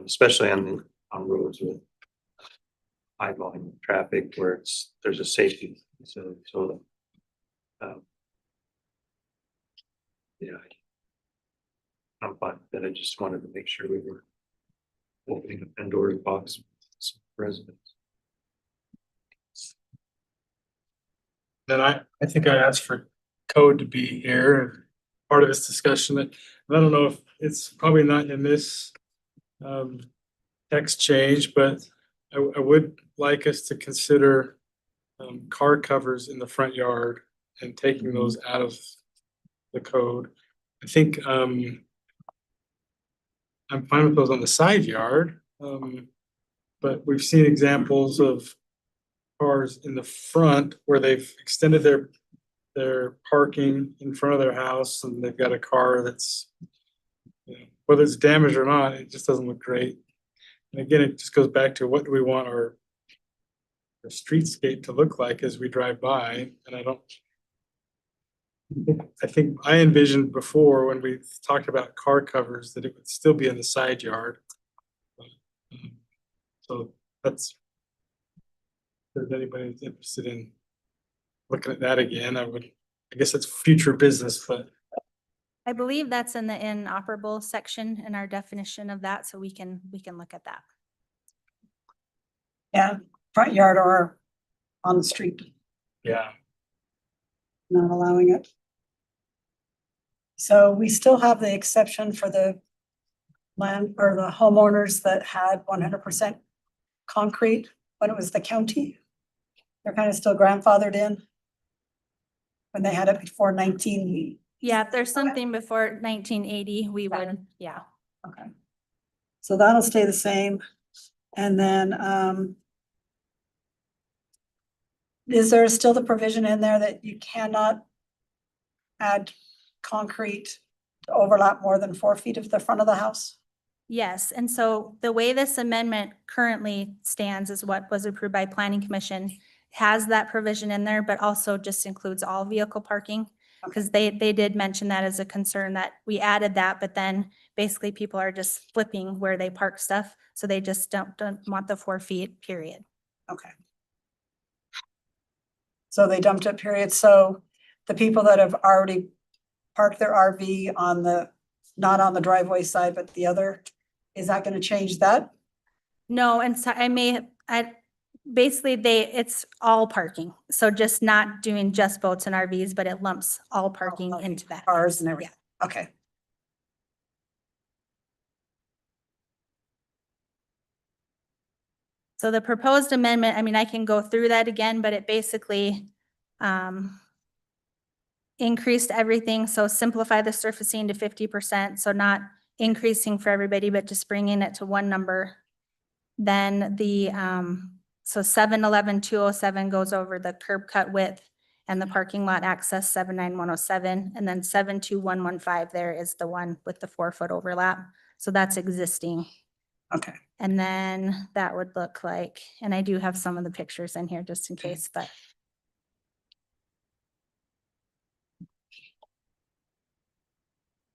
especially on roads with high volume of traffic where there's a safety. Yeah, I'm fine, but I just wanted to make sure we were opening a Pandora's box with some residents. Then I think I asked for code to be here, part of this discussion that, I don't know if it's probably not in this text change, but I would like us to consider car covers in the front yard and taking those out of the code. I think I'm fine with those on the side yard, but we've seen examples of cars in the front where they've extended their parking in front of their house, and they've got a car that's, whether it's damaged or not, it just doesn't look great. And again, it just goes back to what do we want our streetscape to look like as we drive by, and I think I envisioned before when we talked about car covers that it would still be in the side yard. So that's, if there's anybody that's interested in looking at that again, I guess it's future business, but I believe that's in the inoperable section in our definition of that, so we can look at that. Yeah, front yard or on the street. yeah. not allowing it. So we still have the exception for the land or the homeowners that had 100% concrete when it was the county. They're kind of still grandfathered in when they had it before 19. Yeah, if there's something before 1980, we would, yeah. Okay. So that'll stay the same. And then, is there still the provision in there that you cannot add concrete to overlap more than 4 feet of the front of the house? Yes, and so the way this amendment currently stands is what was approved by Planning Commission, has that provision in there, but also just includes all vehicle parking. Because they did mention that as a concern, that we added that, but then basically people are just flipping where they park stuff. So they just don't want the 4 feet, period. Okay. So they dumped it, period. So the people that have already parked their RV on the, not on the driveway side, but the other, is that gonna change that? No, and so basically it's all parking. So just not doing just boats and RVs, but it lumps all parking into that. Cars and everything. Okay. So the proposed amendment, I mean, I can go through that again, but it basically increased everything. So simplify the surfacing to 50%. So not increasing for everybody, but just bringing it to one number. Then the, so 711-207 goes over the curb cut width and the parking lot access 79107. And then 72115 there is the one with the 4 foot overlap. So that's existing. Okay. And then that would look like, and I do have some of the pictures in here just in case, but.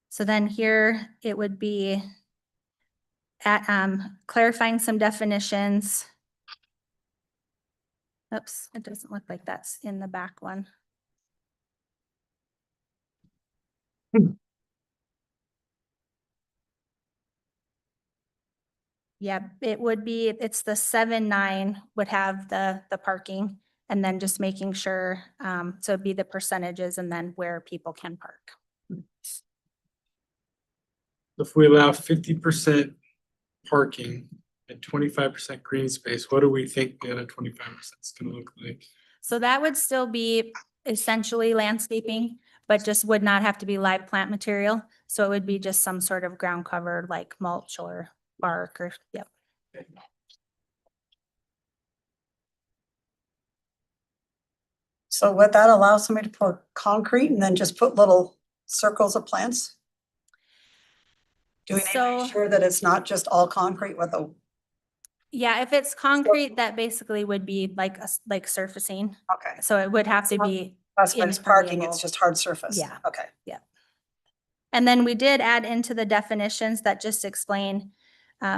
So then here it would be at, clarifying some definitions. Oops, it doesn't look like that's in the back one. Yeah, it would be, it's the 7-9 would have the parking and then just making sure, so it'd be the percentages and then where people can park. If we allow 50% parking and 25% green space, what do we think the other 25% is gonna look like? So that would still be essentially landscaping, but just would not have to be live plant material. So it would be just some sort of ground cover like mulch or bark or, yep. So would that allow somebody to pour concrete and then just put little circles of plants? Do we need to make sure that it's not just all concrete with a? Yeah, if it's concrete, that basically would be like like surfacing. Okay. So it would have to be. That's when it's parking, impermeable. it's just hard surface. Yeah. Okay. Yeah. And then we did add into the definitions that just explain,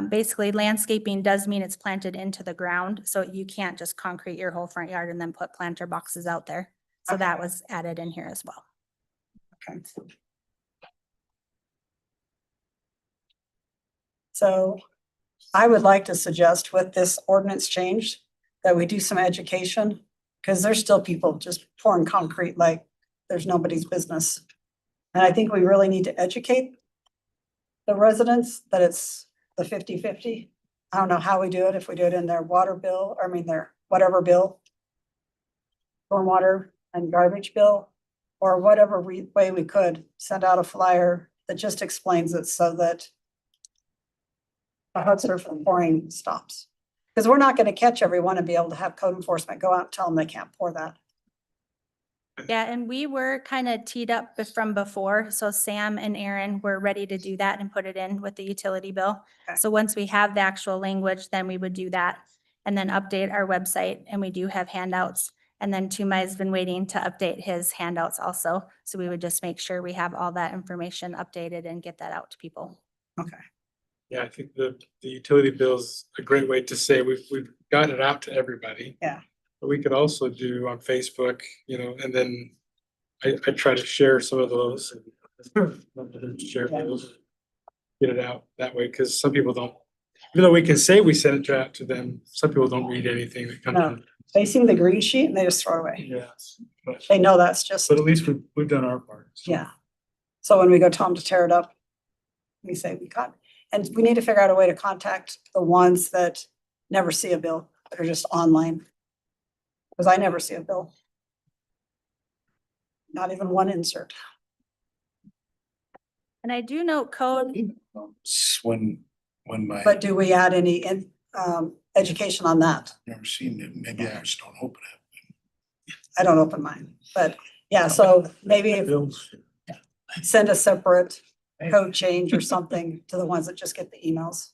basically landscaping does mean it's planted into the ground. So you can't just concrete your whole front yard and then put planter boxes out there. So that was added in here as well. Okay. So I would like to suggest with this ordinance change that we do some education, because there's still people just pouring concrete like there's nobody's business. And I think we really need to educate the residents that it's the 50-50. I don't know how we do it, if we do it in their water bill, or I mean their whatever bill, stormwater and garbage bill, or whatever way we could send out a flyer that just explains it so that the hard surf and pouring stops. Because we're not going to catch everyone and be able to have code enforcement go out and tell them they can't pour that. Yeah, and we were kind of teed up from before. So Sam and Aaron were ready to do that and put it in with the utility bill. Okay. So once we have the actual language, then we would do that and then update our website. And we do have handouts. And then Tumai's been waiting to update his handouts also. So we would just make sure we have all that information updated and get that out to people. Okay. Yeah, I think the utility bill is a great way to say we've gotten it out to everybody. Yeah. But we could also do on Facebook, and then I try to share some of those. Share those, get it out that way, because some people don't, even though we can say we sent it out to them, some people don't read anything that comes No. in. They see the green sheet and they just throw it away. Yes. But They know that's just, at least we've done our part. So. yeah. So when we go tell them to tear it up, we say we got, and we need to figure out a way to contact the ones that never see a bill, that are just online. Because I never see a bill. Not even one insert. And I do note code, When my, But do we add any education on that? never seen it, maybe I just don't open it. I don't open mine, but yeah, so maybe if- Bills. send a separate code change or something to the ones that just get the emails.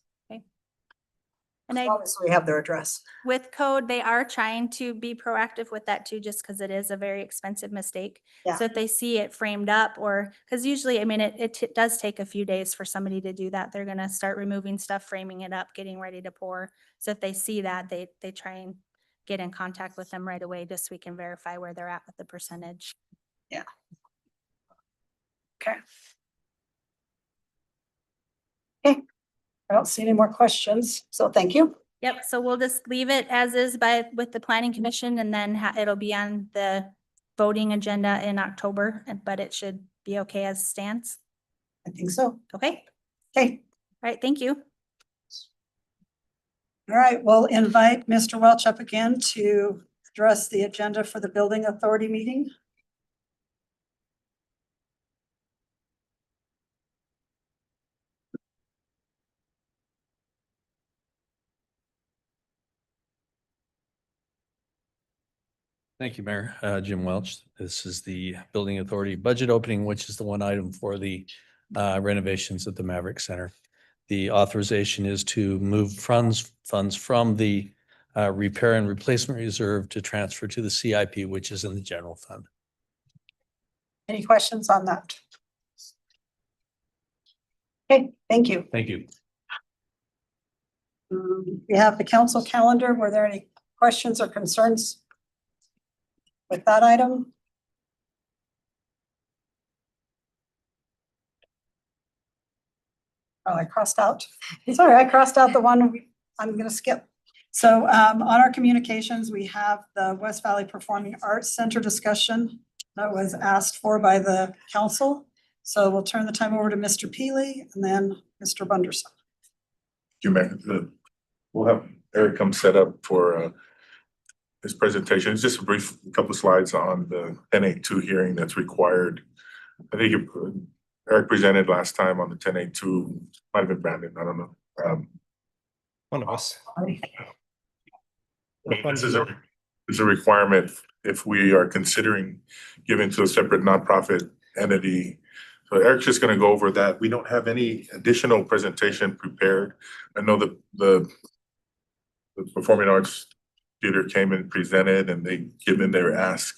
and I, Obviously, we have their address. with code, they are trying to be proactive with that too, just because it is a very expensive mistake. Yeah. So if they see it framed up or, because usually, I mean, it does take a few days for somebody to do that. They're gonna start removing stuff, framing it up, getting ready to pour. So if they see that, they try and get in contact with them right away, just so we can verify where they're at with the percentage. Yeah. Okay. Okay, I don't see any more questions, so thank you. Yep, so we'll just leave it as is with the planning commission, and then it'll be on the voting agenda in October, but it should be okay as stands. I think so. Okay, Okay, all right, thank you. all right, we'll invite Mr. Welch up again to address the agenda for the building authority meeting. Thank you, Mayor. Jim Welch. This is the Building Authority budget opening, which is the one item for the renovations at the Maverick Center. The authorization is to move funds from the repair and replacement reserve to transfer to the CIP, which is in the general fund. Any questions on that? Okay, thank you. Thank you. We have the council calendar. Were there any questions or concerns with that item? Oh, I crossed out. Sorry, I crossed out the one I'm gonna skip. So on our communications, we have the West Valley Performing Arts Center discussion that was asked for by the council. So we'll turn the time over to Mr. Peely and then Mr. Bunderson. We'll have Eric come set up for his presentation. It's just a brief couple of slides on the 1082 hearing that's required. I think Eric presented last time on the 1082, might have been Brandon, I don't know. One of us. This is a requirement if we are considering giving to a separate nonprofit entity. So Eric's just gonna go over that. We don't have any additional presentation prepared. I know that the Performing Arts Theater came and presented and they given their ask.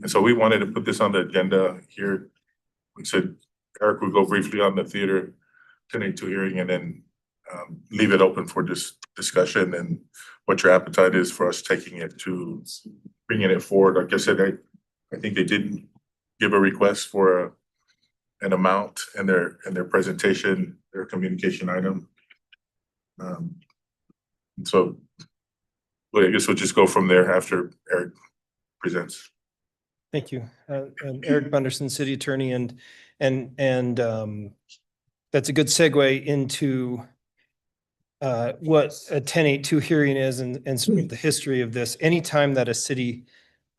And so we wanted to put this on the agenda here. We said Eric would go briefly on the theater 1082 hearing and then leave it open for this discussion and what your appetite is for us taking it to bringing it forward. Like I said, I think they did give a request for an amount in their presentation, their communication item. So well, I guess we'll just go from there after Eric presents. Thank you. I'm Eric Bunderson, City Attorney, and that's a good segue into what a 1082 hearing is and sort of the history of this. Anytime that a city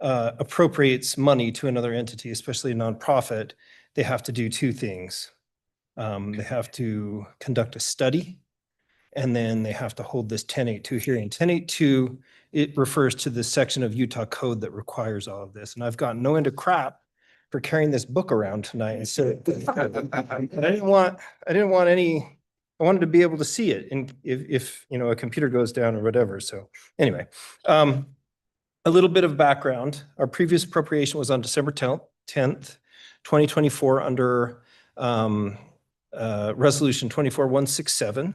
appropriates money to another entity, especially a nonprofit, they have to do two things. They have to conduct a study, and then they have to hold this 1082 hearing. 1082, it refers to the section of Utah code that requires all of this. And I've gotten no end of crap for carrying this book around tonight. And so I didn't want any, I wanted to be able to see it. And if you know, a computer goes down or whatever. So anyway, a little bit of background. Our previous appropriation was on December 10th, 2024 under Resolution 24167.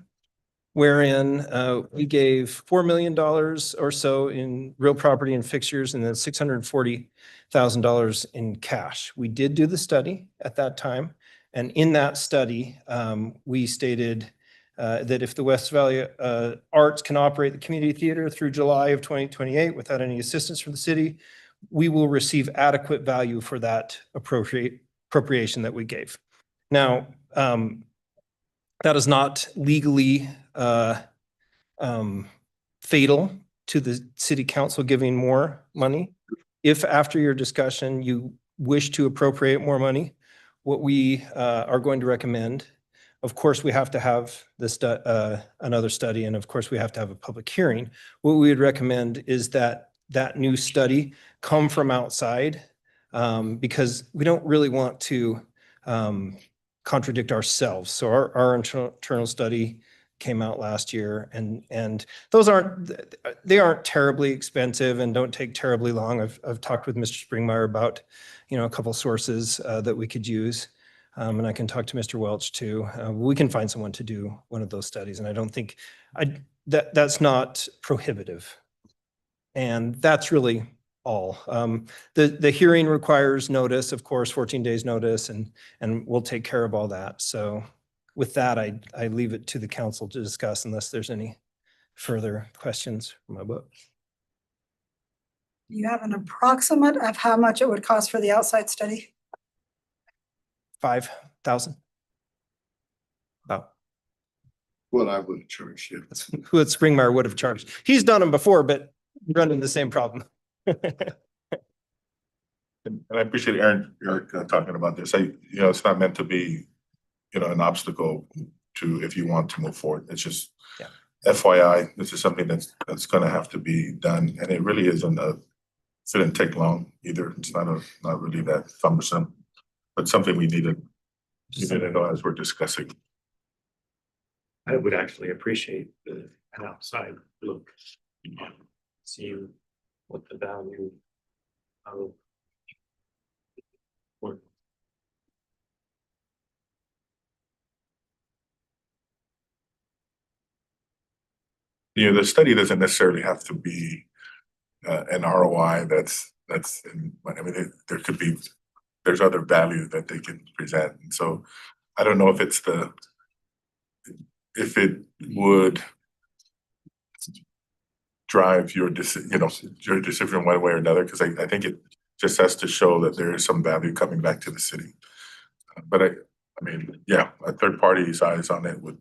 Wherein we gave $4 million or so in real property and fixtures and then $640,000 in cash. We did do the study at that time. And in that study, we stated that if the West Valley Arts can operate the community theater through July of 2028 without any assistance from the city, we will receive adequate value for that appropriation that we gave. Now, that is not legally fatal to the city council giving more money. If after your discussion, you wish to appropriate more money, what we are going to recommend, of course, we have to have this another study, and of course, we have to have a public hearing. What we would recommend is that that new study come from outside, because we don't really want to contradict ourselves. So our internal study came out last year, and those they aren't terribly expensive and don't take terribly long. I've talked with Mr. Springmeyer about, a couple sources that we could use. And I can talk to Mr. Welch too. We can find someone to do one of those studies, and I don't think that's not prohibitive. And that's really all. The hearing requires notice, of course, 14 days notice, and we'll take care of all that. So with that, I leave it to the council to discuss unless there's any further questions from my book. Do you have an approximate of how much it would cost for the outside study? 5,000. About. What I would charge you. That's who at Springmeyer would have charged. He's done them before, but running the same problem. And I appreciate Eric talking about this. It's not meant to be, an obstacle to if you want to move forward. It's just FYI, this is something that's going to have to be done, and it really shouldn't take long either. It's not really that cumbersome, but something we need to know as we're discussing. I would actually appreciate an outside look, see what the value of work. The study doesn't necessarily have to be an ROI there's other value that they can present. And so I don't know if it would drive your decision one way or another, because I think it just has to show that there is some value coming back to the city. But a third party's eyes on it would.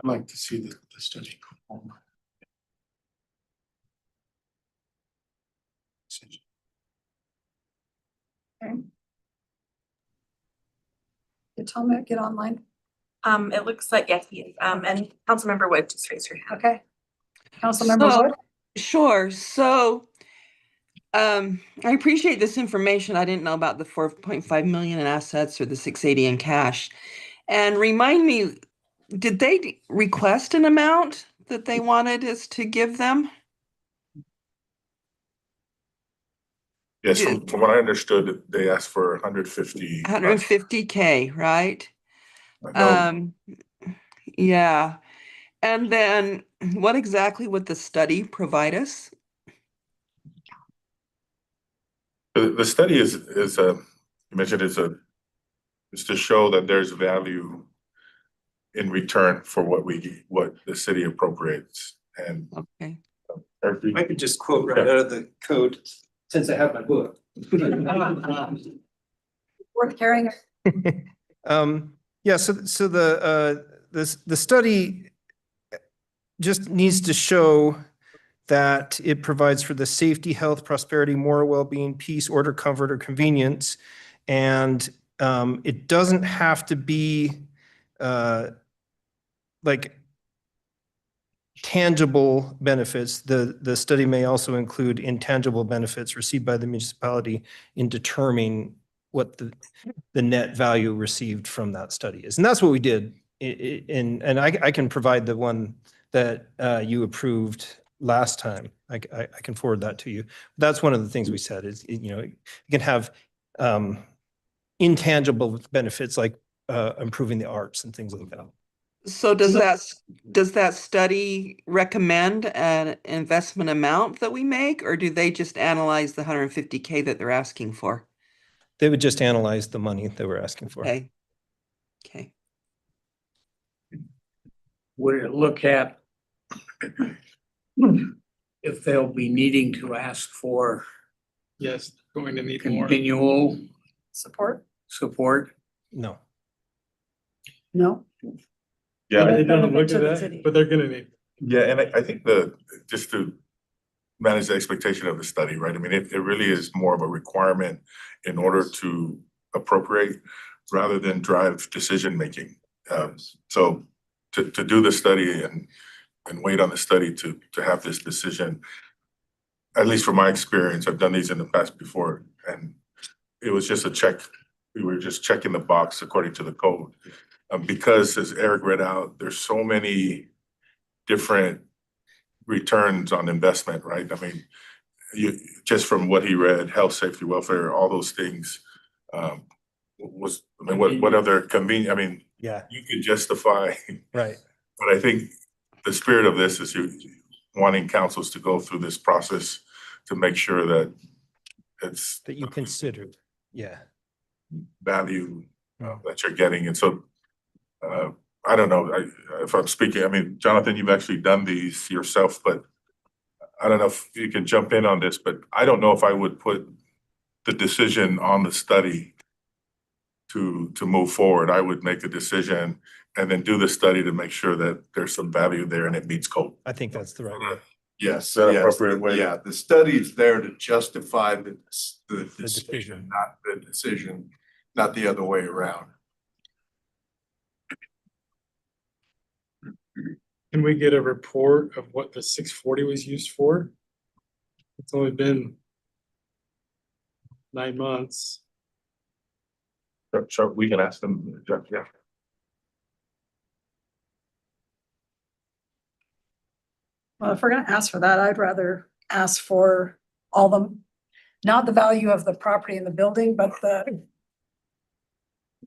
I'd like to see the study. Okay. Did Tom get online? It looks like, yes, he is. And Councilmember Wood, just raise your hand. Okay. Councilmember Wood? Sure. So I appreciate this information. I didn't know about the 4.5 million in assets or the 680 in cash. And remind me, did they request an amount that they wanted us to give them? Yes, from what I understood, they asked for 150. 150K, right? Yeah. And then what exactly would the study provide us? The study is you mentioned is to show that there's value in return for what the city appropriates. And okay. I could just quote right out of the code since I have my book. Worth carrying. Yeah, so the study just needs to show that it provides for the safety, health, prosperity, moral well-being, peace, order, comfort, or convenience. And it doesn't have to be like tangible benefits. The study may also include intangible benefits received by the municipality in determining what the net value received from that study is. And that's what we did. And I can provide the one that you approved last time. I can forward that to you. That's one of the things we said is, you can have intangible benefits like improving the arts and things like that. So does that study recommend an investment amount that we make, or do they just analyze the 150K that they're asking for? They would just analyze the money they were asking for. Okay. Would it look at if they'll be needing to ask for Yes, going to need more. continual Support? support. No. No? Yeah, It doesn't look To at the that, city. but they're gonna need. yeah, and I think just to manage the expectation of the study, right? I mean, it really is more of a requirement in order to appropriate rather than drive decision-making. So to do the study and wait on the study to have this decision, at least from my experience, I've done these in the past before, and it was just a check. We were just checking the box according to the code. Because as Eric read out, there's so many different returns on investment, right? I mean, just from what he read, health, safety, welfare, all those things, what other convenient, I mean, Yeah, you can justify, right. but I think the spirit of this is you wanting councils to go through this process to make sure that it's That you considered. Yeah. value that you're getting. And so, I don't know, if I'm speaking, I mean, Jonathan, you've actually done these yourself, but I don't know if you can jump in on this, but I don't know if I would put the decision on the study to move forward. I would make a decision and then do the study to make sure that there's some value there and it meets code. I think that's the right way. Yes, that yes, appropriate way? Yeah, the study's there to justify the decision. decision, not the decision, not the other way around. Can we get a report of what the 640 was used for? It's only been 9 months. So we can ask them, yeah. Well, if we're gonna ask for that, I'd rather ask for all them, not the value of the property in the building, but the $1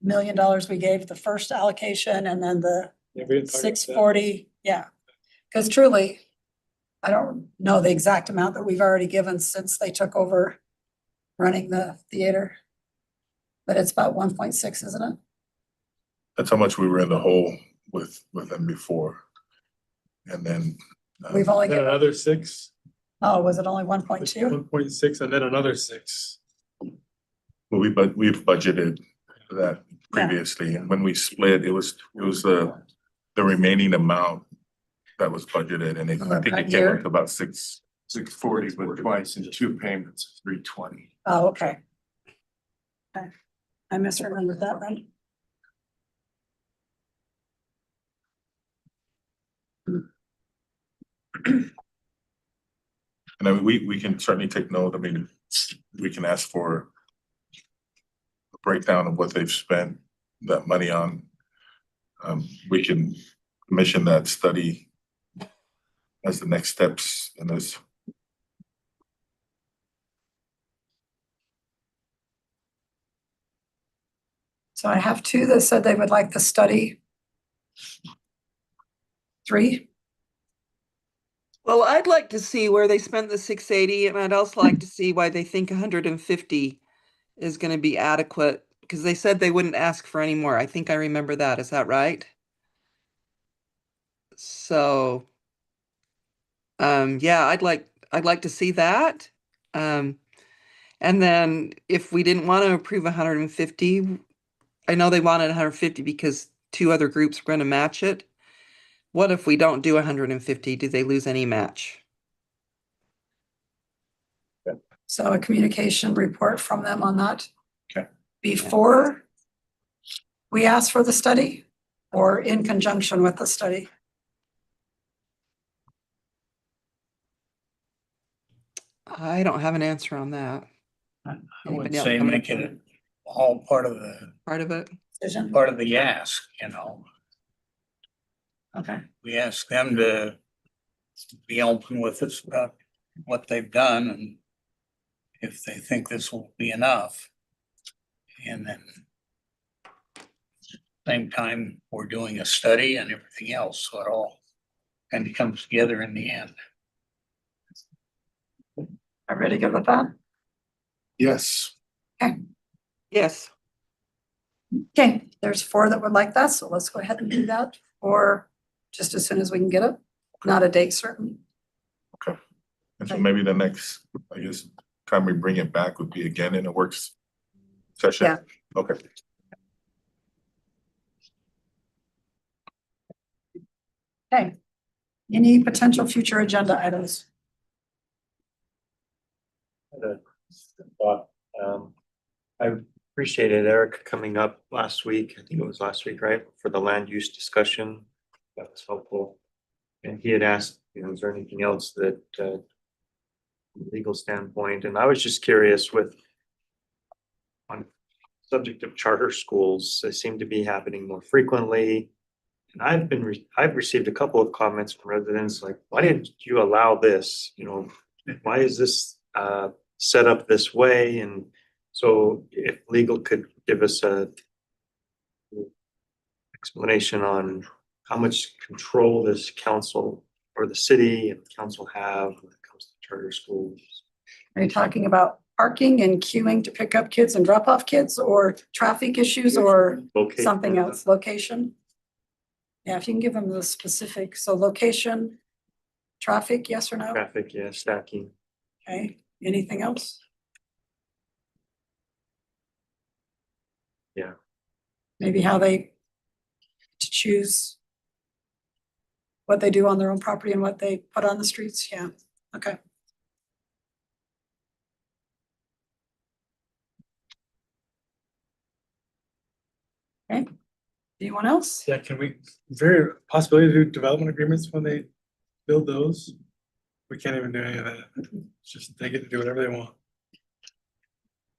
million we gave the first allocation and then the Yeah, we didn't talk about that. 640, yeah. Because truly, I don't know the exact amount that we've already given since they took over running the theater. But it's about 1.6, isn't it? That's how much we were in the hole with them before. And then. We've only Then given, another 6, oh, was it only 1.2? 1.6, and then another 6. Well, we've budgeted for that previously, and when we split, it was the remaining amount that was budgeted, and I think it came up to about 640, but twice in 2 payments, 320. Oh, okay. Okay, I misremembered that then. And I mean, we can certainly take note. I mean, we can ask for a breakdown of what they've spent that money on. We can commission that study as the next steps in this. So I have 2 that said they would like the study. 3, Well, I'd like to see where they spent the 680, and I'd also like to see why they think 150 is gonna be adequate, because they said they wouldn't ask for any more. I think I remember that. Is that right? So, yeah, I'd like to see that. And then if we didn't want to approve 150, I know they wanted 150 because 2 other groups were gonna match it. What if we don't do 150? Do they lose any match? so a communication report from them on that. Okay. Before we ask for the study or in conjunction with the study? I don't have an answer on that. I Anybody would else say have an make it all part of the Decision? ask, you know. Okay. We ask them to be open with us about what they've done and if they think this will be enough. And then same time, we're doing a study and everything else, so it all kind of comes together in the end. Everybody good with that? Yes. Yes. Okay, there's 4 that would like that, so let's go ahead and do that, or just as soon as we can get it. not a date certain. And so maybe the next, I guess, time we bring it back would be again in a works session? Yeah. Okay. Okay. Any potential future agenda items? Had a thought. I appreciated Eric coming up last week. I think it was last week, right? For the land use discussion. That was helpful. And he had asked, is there anything else that, from a legal standpoint, and I was just curious with on subject of charter schools, they seem to be happening more frequently. And I've received a couple of comments from residents like, why didn't you allow this? Why is this set up this way? And so if legal could give us a explanation on how much control this council or the city and council have when it comes to charter schools. Are you talking about parking and queuing to pick up kids and drop off kids, or traffic issues, or Location. something else? Location? Yeah, if you can give them the specific. So location, traffic, yes or no? Traffic, yeah, stacking. Okay, anything else? Yeah. Maybe how they to choose what they do on their own property and what they put on the streets. Yeah, okay. Okay, anyone else? Yeah, is there a possibility to do development agreements when they build those? We can't even do any of that. It's just they get to do whatever they want.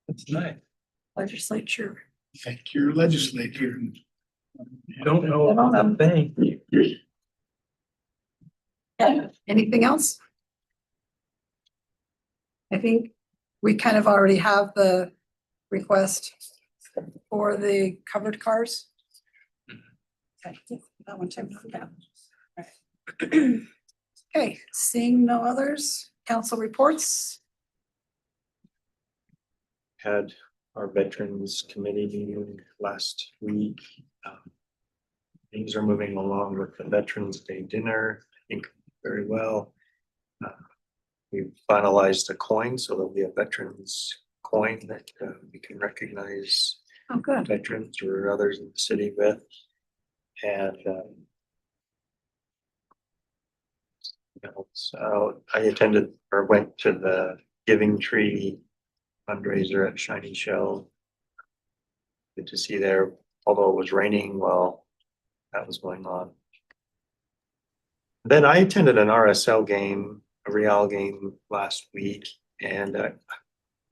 That's nice. Legislature. Thank your legislature. You don't know a thing. Yeah, anything else? I think we kind of already have the request for the covered cars. Okay, that one too. Yeah. Okay, seeing no others, council reports. Had our Veterans Committee meeting last week. Things are moving along with the Veterans Day dinner, I think very well. We've finalized a coin, so there'll be a veterans coin that we can recognize Oh, good. veterans or others in the city with. And so I attended or went to the Giving Tree fundraiser at Shiny Shell. Good to see there, although it was raining while that was going on. Then I attended an RSL game, a Real game last week, and I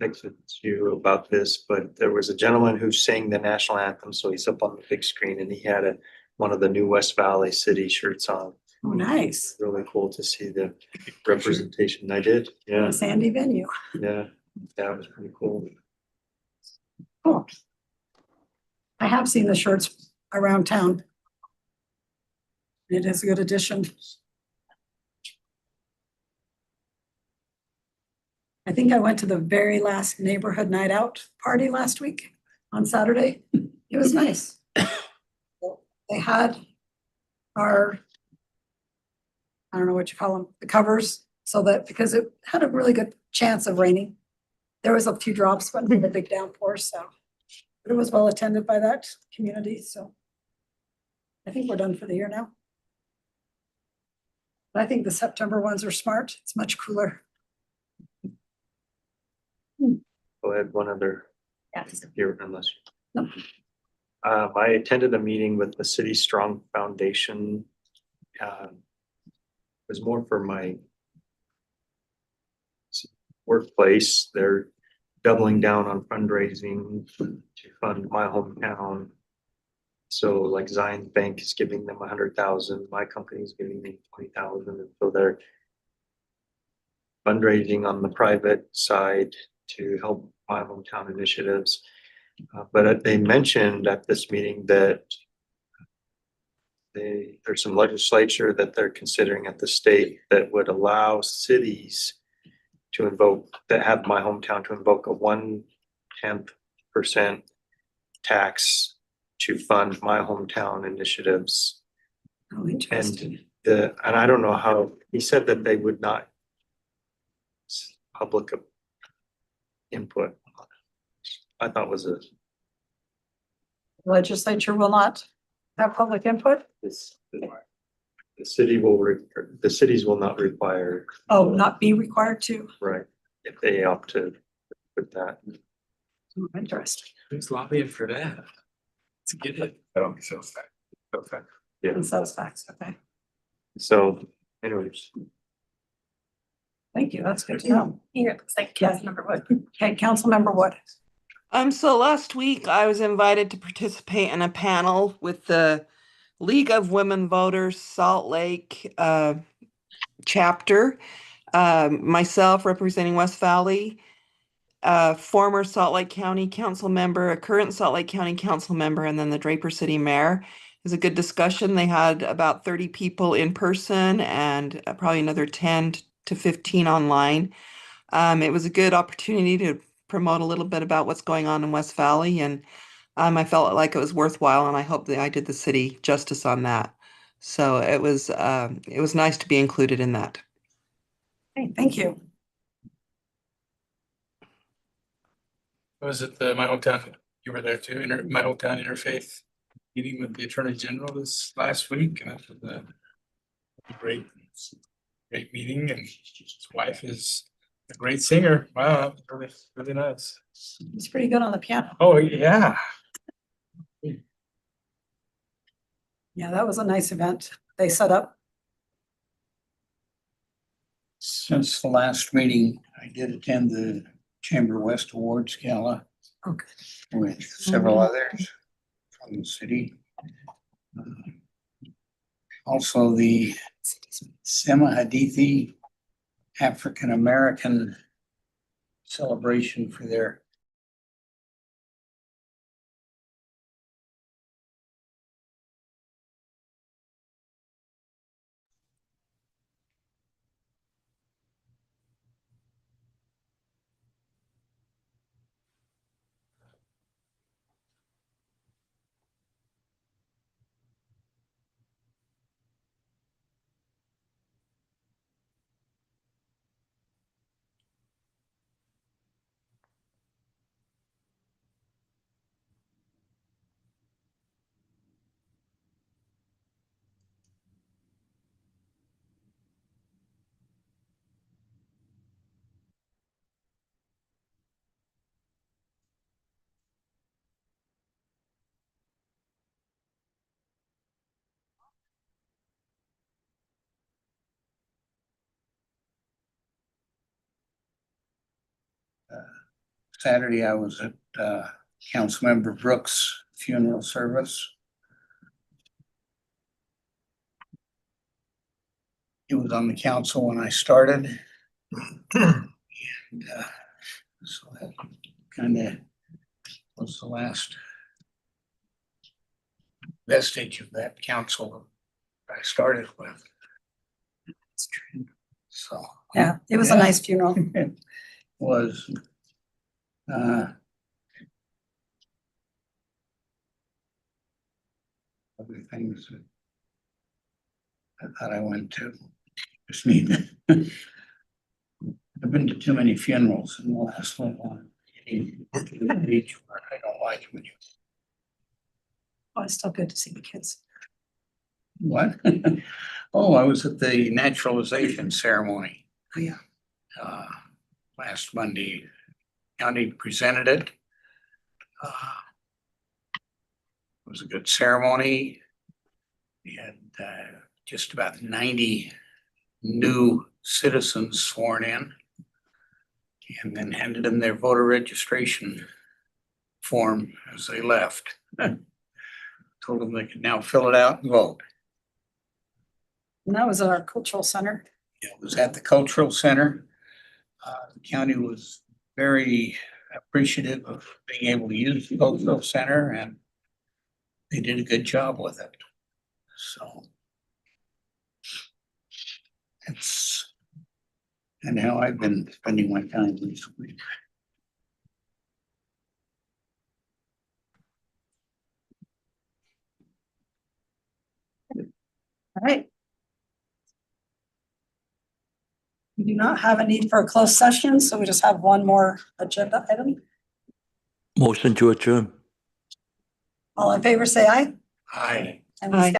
texted you about this, but there was a gentleman who sang the national anthem, so he's up on the big screen, and he had one of the new West Valley City shirts on. Oh, nice. Really cool to see the representation. I did, yeah, Sandy venue. yeah, that was pretty cool. Cool. I have seen the shirts around town. It is a good addition. I think I went to the very last neighborhood night out party last week on Saturday. It was nice. They had our, I don't know what you call them, the covers, so that, because it had a really good chance of raining. There was a few drops, but not a big downpour, so it was well attended by that community, so I think we're done for the year now. But I think the September ones are smart. It's much cooler. Go ahead, one other. Yes. Here, unless. No. I attended a meeting with the City Strong Foundation. It was more for my workplace. They're doubling down on fundraising to fund my hometown. So like Zions Bank is giving them 100,000, my company is giving me 20,000, and so they're fundraising on the private side to help my hometown initiatives. But they mentioned at this meeting that there's some legislature that they're considering at the state that would allow cities to invoke, that have my hometown to invoke a 0.1% tax to fund my hometown initiatives. Oh, interesting. And and I don't know how, he said that they would not public input. I thought was Legislature will not have public input? the city will, the cities will not require, Oh, not be required to? right, if they opt to put that. Interesting. Who's lobbying for that? To get it. I don't think so. Okay. Yeah, And those facts, okay. so anyways. Thank you, that's good to know. Here, it looks like Yeah. Councilmember Wood. Okay, Councilmember Wood. So last week I was invited to participate in a panel with the League of Women Voters Salt Lake chapter. Myself representing West Valley, former Salt Lake County Council member, a current Salt Lake County Council member, and then the Draper City Mayor. It was a good discussion. They had about 30 people in person and probably another 10 to 15 online. It was a good opportunity to promote a little bit about what's going on in West Valley, and I felt like it was worthwhile, and I hope that I did the city justice on that. So it was nice to be included in that. Hey, thank you. Was it my hometown? You were there too, my hometown interfaith meeting with the Attorney General this last week, and after the great meeting, and his wife is a great singer. Wow, that was really, really nice. He's pretty good on the piano. Oh, yeah. Yeah, that was a nice event they set up. Since the last meeting, I did attend the Chamber West Awards Gala. Okay. With several others from the city. Also, the Sema Hadithi African American celebration for their Saturday, I was at Councilmember Brooks' funeral service. He was on the council when I started. And so that kind of was the last vestige of that council I started with. So. Yeah, it was a yeah. nice funeral. It was. Other things that I thought I went to. Just need to. I've been to too many funerals in the last little while. Getting to the age where I don't like when you. Oh, it's still good to see the kids. What? Oh, I was at the naturalization ceremony. Oh, yeah. Last Monday, county presented it. It was a good ceremony. We had just about 90 new citizens sworn in, and then handed them their voter registration form as they left. Told them they could now fill it out and vote. And that was at our cultural center. It was at the cultural center. The county was very appreciative of being able to use the cultural center, and they did a good job with it. So it's and how I've been spending my time this week. All right. do not have a need for a closed session, so we just have one more agenda item. Motion to adjourn. All in favor, say aye. Aye. And we